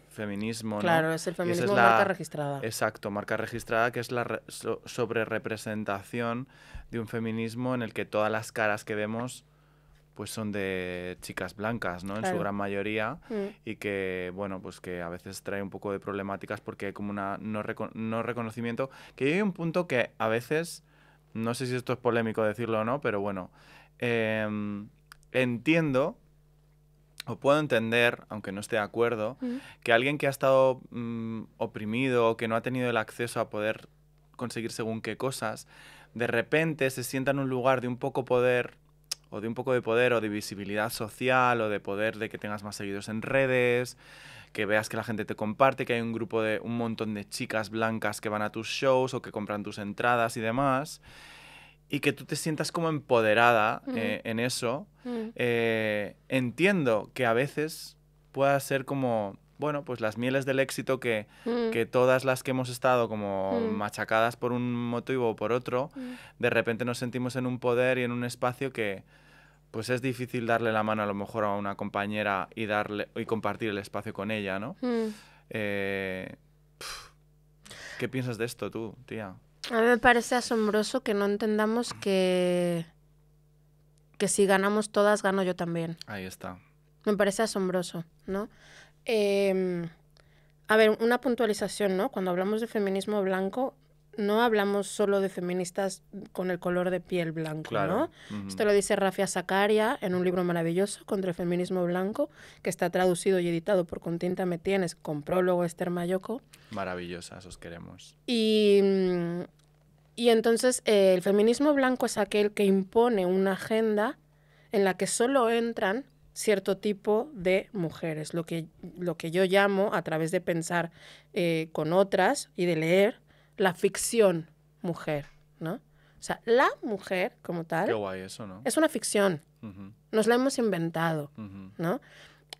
feminismo, claro, ¿no? es el feminismo marca registrada. Exacto, marca registrada, que es la sobrerepresentación de un feminismo en el que todas las caras que vemos pues son de chicas blancas, ¿no? Claro. En su gran mayoría, y que, bueno, pues que a veces trae un poco de problemáticas porque hay como una no reconocimiento, que hay un punto que a veces, no sé si esto es polémico decirlo o no, pero bueno, entiendo o puedo entender, aunque no esté de acuerdo, que alguien que ha estado oprimido o que no ha tenido el acceso a poder conseguir según qué cosas, de repente se sienta en un lugar de un poco poder o de un poco de poder o de visibilidad social o de poder de que tengas más seguidores en redes, que veas que la gente te comparte, que hay un grupo de un montón de chicas blancas que van a tus shows o que compran tus entradas y demás, y que tú te sientas como empoderada en eso. Entiendo que a veces pueda ser como, bueno, pues las mieles del éxito que todas las que hemos estado como machacadas por un motivo o por otro, de repente nos sentimos en un poder y en un espacio que pues es difícil darle la mano a lo mejor a una compañera y compartir el espacio con ella, ¿no? ¿Qué piensas de esto tú, tía? A mí me parece asombroso que no entendamos que si ganamos todas, gano yo también. Ahí está. Me parece asombroso, ¿no? A ver, una puntualización, ¿no? Cuando hablamos de feminismo blanco, no hablamos solo de feministas con el color de piel blanco, claro. ¿no? Esto lo dice Rafia Sakaria en un libro maravilloso contra el feminismo blanco, que está traducido y editado por Con tinta me tienes, con prólogo Esther Mayoko. Maravillosas, os queremos. Y entonces el feminismo blanco es aquel que impone una agenda en la que solo entran cierto tipo de mujeres, lo que yo llamo, a través de pensar con otras y de leer, la ficción mujer, ¿no? O sea, la mujer como tal... Qué guay eso, ¿no? Es una ficción. Nos la hemos inventado, ¿no?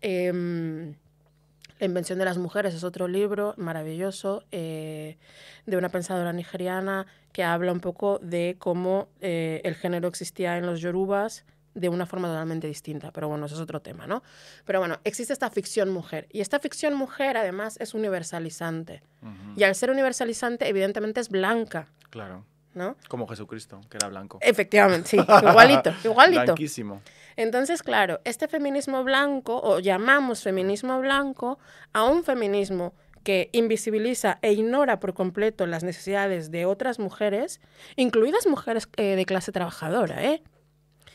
La invención de las mujeres es otro libro maravilloso de una pensadora nigeriana que habla un poco de cómo el género existía en los yorubas de una forma totalmente distinta. Pero bueno, eso es otro tema, ¿no? Pero bueno, existe esta ficción mujer. Y esta ficción mujer, además, es universalizante. Y al ser universalizante, evidentemente es blanca. Claro. ¿No? Como Jesucristo, que era blanco. Efectivamente, sí. Igualito. Blanquísimo. Entonces, claro, este feminismo blanco, o llamamos feminismo blanco, a un feminismo que invisibiliza e ignora por completo las necesidades de otras mujeres, incluidas mujeres de clase trabajadora,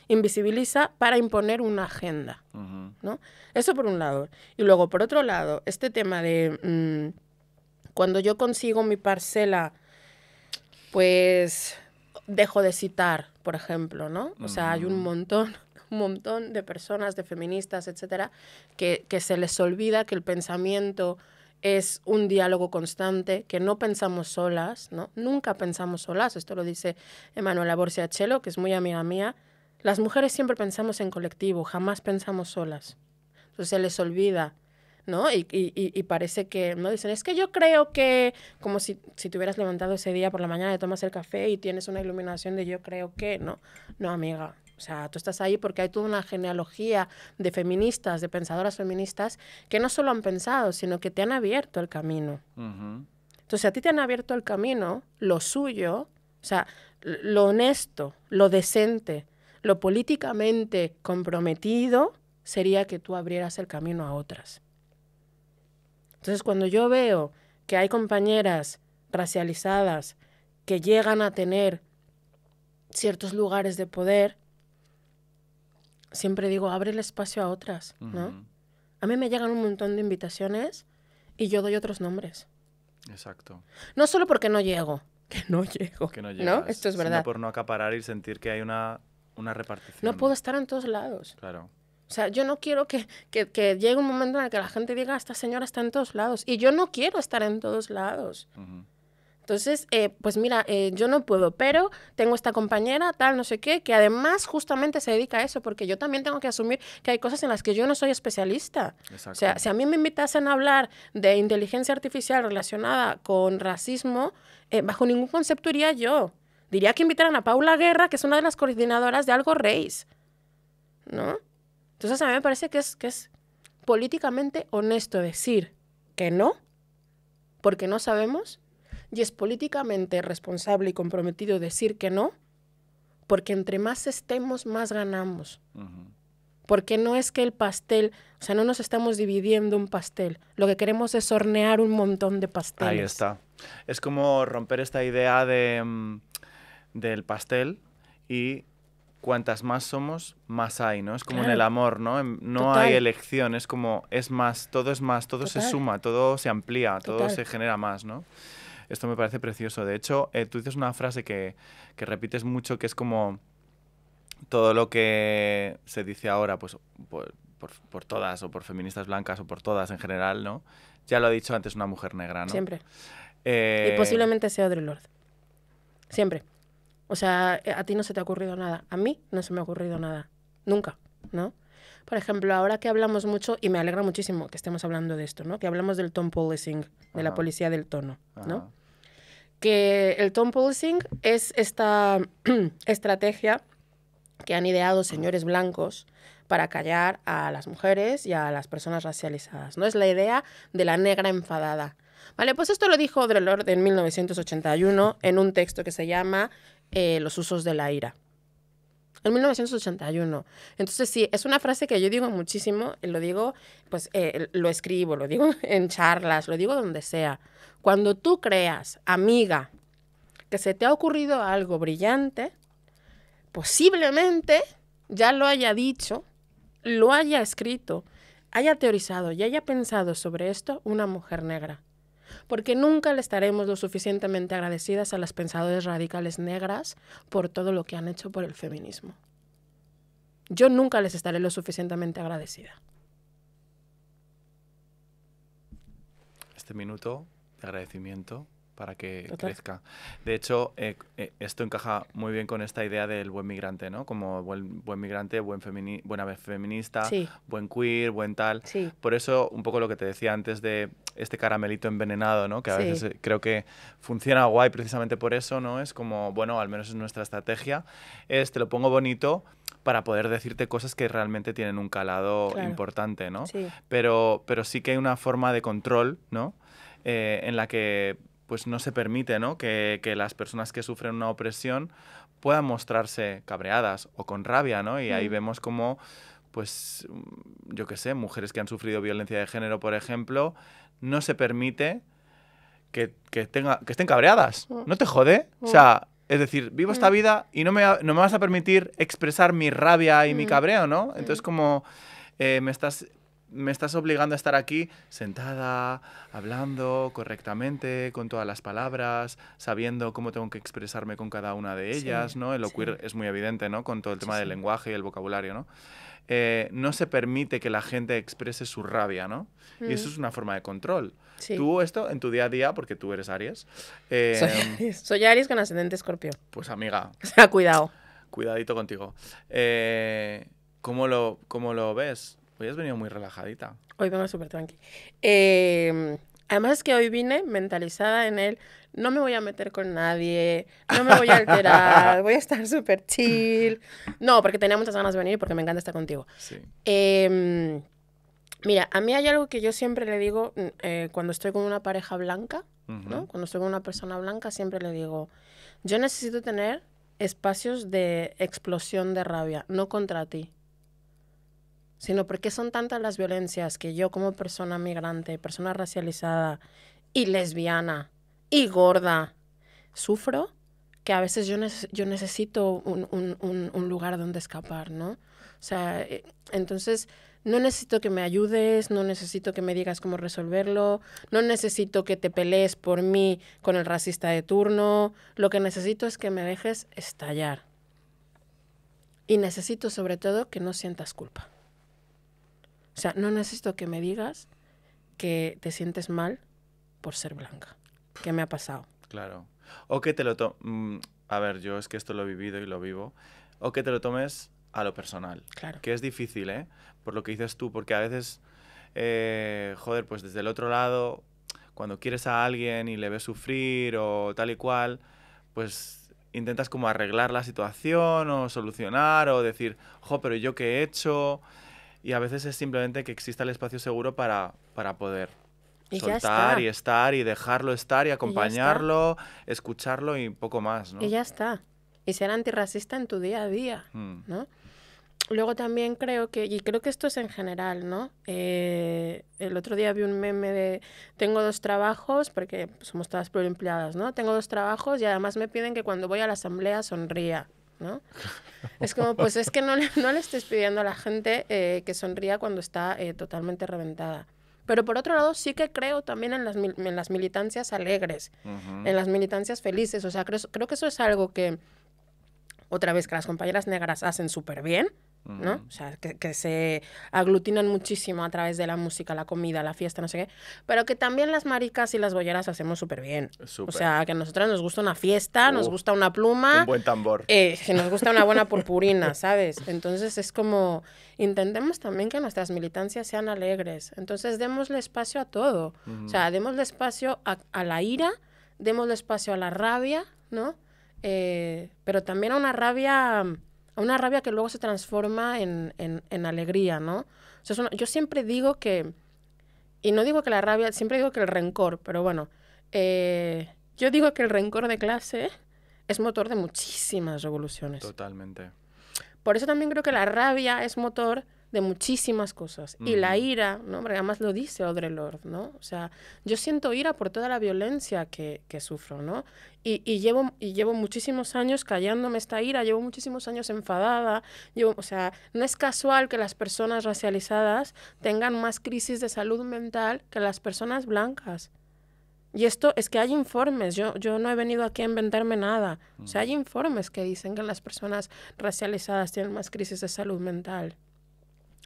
invisibiliza para imponer una agenda, ¿no? Eso por un lado. Y luego, por otro lado, este tema de cuando yo consigo mi parcela, pues dejo de citar, por ejemplo, ¿no? O sea, hay un montón de personas, de feministas, etcétera, que se les olvida que el pensamiento es un diálogo constante, que no pensamos solas, ¿no? Nunca pensamos solas. Esto lo dice Emanuela Borsiachelo, que es muy amiga mía. Las mujeres siempre pensamos en colectivo, jamás pensamos solas. Entonces se les olvida, ¿no? Y parece que, ¿no? Dicen, es que yo creo que, como si te hubieras levantado ese día por la mañana y tomas el café y tienes una iluminación de yo creo que, ¿no? No, amiga. O sea, tú estás ahí porque hay toda una genealogía de feministas, de pensadoras feministas, que no solo han pensado, sino que te han abierto el camino. Entonces, a ti te han abierto el camino, lo suyo, o sea, lo honesto, lo decente, lo políticamente comprometido, sería que tú abrieras el camino a otras. Entonces, cuando yo veo que hay compañeras racializadas que llegan a tener ciertos lugares de poder, siempre digo, abre el espacio a otras, ¿no? A mí me llegan un montón de invitaciones y yo doy otros nombres. Exacto. No solo porque no llego, que no llego, que no llegas, ¿no? Esto es verdad. Sino por no acaparar y sentir que hay una repartición. No puedo estar en todos lados. Claro. O sea, yo no quiero que llegue un momento en el que la gente diga, esta señora está en todos lados. Y yo no quiero estar en todos lados. Entonces, pues mira, yo no puedo, pero tengo esta compañera, tal, no sé qué, que además justamente se dedica a eso, porque yo también tengo que asumir que hay cosas en las que yo no soy especialista. Exacto. O sea, si a mí me invitasen a hablar de inteligencia artificial relacionada con racismo, bajo ningún concepto iría yo. Diría que invitaran a Paula Guerra, que es una de las coordinadoras de Algo Reis, ¿no? Entonces, a mí me parece que es políticamente honesto decir que no, porque no sabemos. Y es políticamente responsable y comprometido decir que no, porque entre más estemos, más ganamos. Porque no es que el pastel, o sea, no nos estamos dividiendo un pastel. Lo que queremos es hornear un montón de pasteles. Ahí está. Es como romper esta idea del pastel y cuantas más somos, más hay, ¿no? Es como en el amor, ¿no? No hay elección, es como, es más, todo se suma, todo se amplía, todo se genera más, ¿no? Esto me parece precioso. De hecho, tú dices una frase que repites mucho, que es como todo lo que se dice ahora, pues por todas, o por feministas blancas, o por todas en general, ¿no? Ya lo ha dicho antes una mujer negra, ¿no? Siempre. Y posiblemente sea Audre Lorde. Siempre. O sea, a ti no se te ha ocurrido nada. A mí no se me ha ocurrido nada. Nunca, ¿no? Por ejemplo, ahora que hablamos mucho, y me alegra muchísimo que estemos hablando de esto, ¿no? Que hablamos del tone policing, de la policía del tono, ¿no? Que el tone policing es esta estrategia que han ideado señores blancos para callar a las mujeres y a las personas racializadas, ¿no? Es la idea de la negra enfadada. Vale, pues esto lo dijo Audre Lorde en 1981 en un texto que se llama Los usos de la ira. En 1981. Entonces, sí, es una frase que yo digo muchísimo, lo digo, pues lo escribo, lo digo en charlas, lo digo donde sea. Cuando tú creas, amiga, que se te ha ocurrido algo brillante, posiblemente ya lo haya dicho, lo haya escrito, haya teorizado y haya pensado sobre esto una mujer negra. Porque nunca le estaremos lo suficientemente agradecidas a las pensadoras radicales negras por todo lo que han hecho por el feminismo. Yo nunca les estaré lo suficientemente agradecida. Este minuto de agradecimiento para que crezca. De hecho, esto encaja muy bien con esta idea del buen migrante, ¿no? Como buen migrante, buena feminista, sí. Buen queer, buen tal. Sí. Por eso, un poco lo que te decía antes de este caramelito envenenado, ¿no? Que a veces creo que funciona guay precisamente por eso, ¿no? Es como, bueno, al menos es nuestra estrategia, te lo pongo bonito para poder decirte cosas que realmente tienen un calado importante, ¿no? Sí. Pero sí que hay una forma de control, ¿no? En la que pues no se permite, ¿no? que las personas que sufren una opresión puedan mostrarse cabreadas o con rabia, ¿no? Y ahí vemos como, pues, yo qué sé, mujeres que han sufrido violencia de género, por ejemplo, no se permite que estén cabreadas. ¿No te jode? O sea, Es decir, vivo esta vida y no me vas a permitir expresar mi rabia y mi cabreo, ¿no? Entonces como me estás obligando a estar aquí sentada, hablando correctamente, con todas las palabras, sabiendo cómo tengo que expresarme con cada una de ellas, ¿no? En lo queer es muy evidente, ¿no? Con todo el tema del lenguaje y el vocabulario, ¿no? No se permite que la gente exprese su rabia, ¿no? Y eso es una forma de control. Sí. Tú esto en tu día a día, porque tú eres Aries. Soy Aries con ascendente Escorpio. Pues amiga. O sea, cuidado. Cuidadito contigo. ¿Cómo lo ves? Hoy has venido muy relajadita. Hoy vengo súper tranqui. Además es que hoy vine mentalizada en el no me voy a meter con nadie, no me voy a alterar, voy a estar súper chill. No, porque tenía muchas ganas de venir porque me encanta estar contigo. Sí. Mira, a mí hay algo que yo siempre le digo cuando estoy con una pareja blanca, ¿no? Cuando estoy con una persona blanca, siempre le digo, yo necesito tener espacios de explosión de rabia, no contra ti, sino porque son tantas las violencias que yo como persona migrante, persona racializada y lesbiana y gorda sufro, que a veces yo necesito un lugar donde escapar, ¿no? O sea, entonces no necesito que me ayudes, no necesito que me digas cómo resolverlo, no necesito que te pelees por mí con el racista de turno, lo que necesito es que me dejes estallar. Y necesito sobre todo que no sientas culpa. O sea, no necesito que me digas que te sientes mal por ser blanca. ¿Qué me ha pasado? Claro. O que te lo a ver, yo es que esto lo he vivido y lo vivo. O que te lo tomes a lo personal. Claro. Que es difícil, ¿eh? Por lo que dices tú, porque a veces, joder, pues desde el otro lado, cuando quieres a alguien y le ves sufrir o tal y cual, pues intentas como arreglar la situación o solucionar o decir, jo, pero ¿yo qué he hecho? Y a veces es simplemente que exista el espacio seguro para poder soltar y estar y dejarlo estar y acompañarlo, escucharlo y poco más, ¿no? Y ya está. Y ser antirracista en tu día a día, ¿no? Luego también creo que esto es en general, ¿no? El otro día vi un meme de tengo 2 trabajos, porque somos todas pluriempleadas, ¿no? Tengo 2 trabajos y además me piden que cuando voy a la asamblea sonría, ¿no? Es como, pues es que no le estés pidiendo a la gente que sonría cuando está totalmente reventada. Pero por otro lado sí que creo también en las militancias alegres, en las militancias felices. O sea, creo que eso es algo que, otra vez, que las compañeras negras hacen súper bien, ¿no? O sea, que se aglutinan muchísimo a través de la música, la comida, la fiesta, no sé qué, pero que también las maricas y las bolleras hacemos súper bien. O sea, que a nosotras nos gusta una fiesta, nos gusta una pluma. Un buen tambor. Que nos gusta una buena purpurina, ¿sabes? Entonces es como, intentemos también que nuestras militancias sean alegres. Entonces démosle espacio a todo. O sea, démosle espacio a la ira, démosle espacio a la rabia, ¿no? Pero también a una rabia que luego se transforma en alegría, ¿no? O sea, yo siempre digo que, y no digo que la rabia, siempre digo que el rencor, pero bueno, yo digo que el rencor de clase es motor de muchísimas revoluciones. Totalmente. Por eso también creo que la rabia es motor de muchísimas cosas. Y la ira, ¿no? Porque además lo dice Audre Lorde, ¿no? O sea, yo siento ira por toda la violencia que sufro, ¿no? Y llevo muchísimos años callándome esta ira, llevo muchísimos años enfadada. O sea, no es casual que las personas racializadas tengan más crisis de salud mental que las personas blancas. Y esto es que hay informes, yo no he venido aquí a inventarme nada. O sea, hay informes que dicen que las personas racializadas tienen más crisis de salud mental.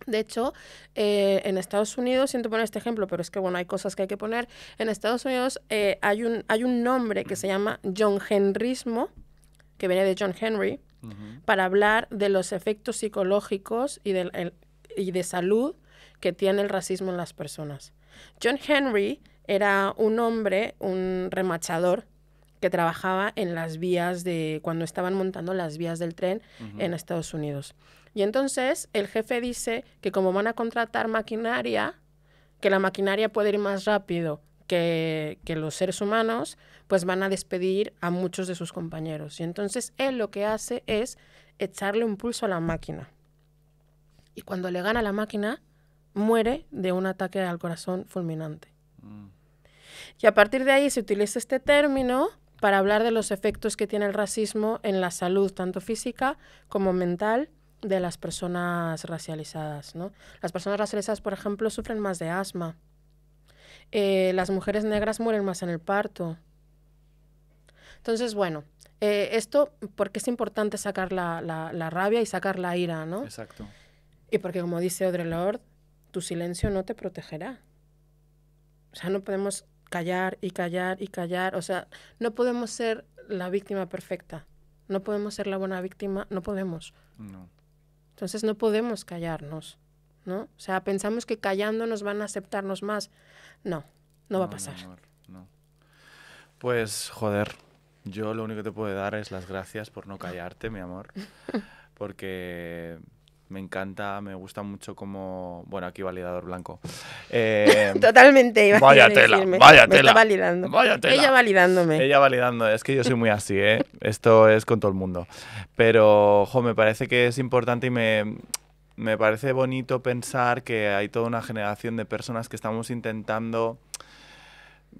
De hecho, en Estados Unidos, siento poner este ejemplo, pero es que, bueno, hay cosas que hay que poner. En Estados Unidos hay un nombre que se llama John Henryismo, que viene de John Henry, para hablar de los efectos psicológicos y de salud que tiene el racismo en las personas. John Henry era un hombre, un remachador, que trabajaba en las vías cuando estaban montando las vías del tren en Estados Unidos. Y entonces el jefe dice que como van a contratar maquinaria, que la maquinaria puede ir más rápido que los seres humanos, pues van a despedir a muchos de sus compañeros. Y entonces él lo que hace es echarle un pulso a la máquina. Y cuando le gana la máquina, muere de un ataque al corazón fulminante. Y a partir de ahí se utiliza este término para hablar de los efectos que tiene el racismo en la salud, tanto física como mental, de las personas racializadas, ¿no? Las personas racializadas, por ejemplo, sufren más de asma. Las mujeres negras mueren más en el parto. Entonces, bueno, esto porque es importante sacar la rabia y sacar la ira, ¿no? Exacto. Y porque, como dice Audre Lorde, tu silencio no te protegerá. O sea, no podemos callar y callar y callar. O sea, no podemos ser la víctima perfecta. No podemos ser la buena víctima. No podemos. No. Entonces no podemos callarnos, ¿no? O sea, pensamos que callándonos van a aceptarnos más. No, no va a pasar. No, amor, no. Pues, joder, yo lo único que te puedo dar es las gracias por no callarte, mi amor. Porque me encanta, me gusta mucho como... Bueno, aquí validador blanco. Totalmente, iba vaya a tela, decirme. vaya Me tela. está validando. Vaya tela. Ella validándome. Ella validando, es que yo soy muy así, ¿eh? Esto es con todo el mundo. Pero, jo, me parece que es importante y me parece bonito pensar que hay toda una generación de personas que estamos intentando,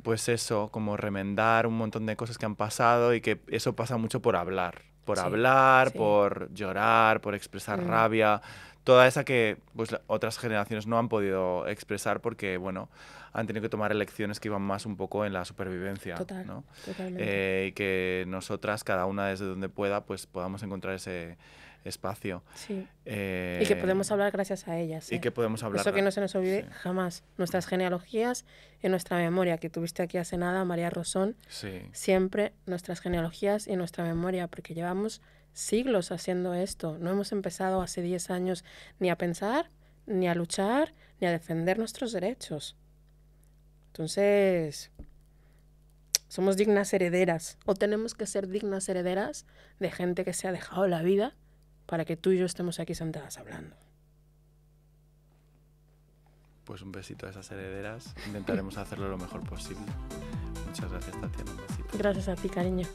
pues eso, como remendar un montón de cosas que han pasado y que eso pasa mucho por hablar. Por Sí, hablar, sí. por llorar, por expresar rabia. Toda esa que pues, otras generaciones no han podido expresar porque, bueno, han tenido que tomar elecciones que iban más un poco en la supervivencia. Total, ¿no? totalmente. Y que nosotras, cada una desde donde pueda, pues podamos encontrar ese espacio. Sí. Y que podemos hablar gracias a ellas. Y que podemos hablar. Eso que no se nos olvide sí. jamás. Nuestras genealogías y nuestra memoria, que tuviste aquí hace nada, María Rosón. Sí. Siempre nuestras genealogías y nuestra memoria, porque llevamos siglos haciendo esto. No hemos empezado hace 10 años ni a pensar, ni a luchar, ni a defender nuestros derechos. Entonces, somos dignas herederas, o tenemos que ser dignas herederas de gente que se ha dejado la vida para que tú y yo estemos aquí sentadas hablando. Pues un besito a esas herederas. Intentaremos hacerlo lo mejor posible. Muchas gracias, Tatiana. Un besito. Gracias a ti, cariño.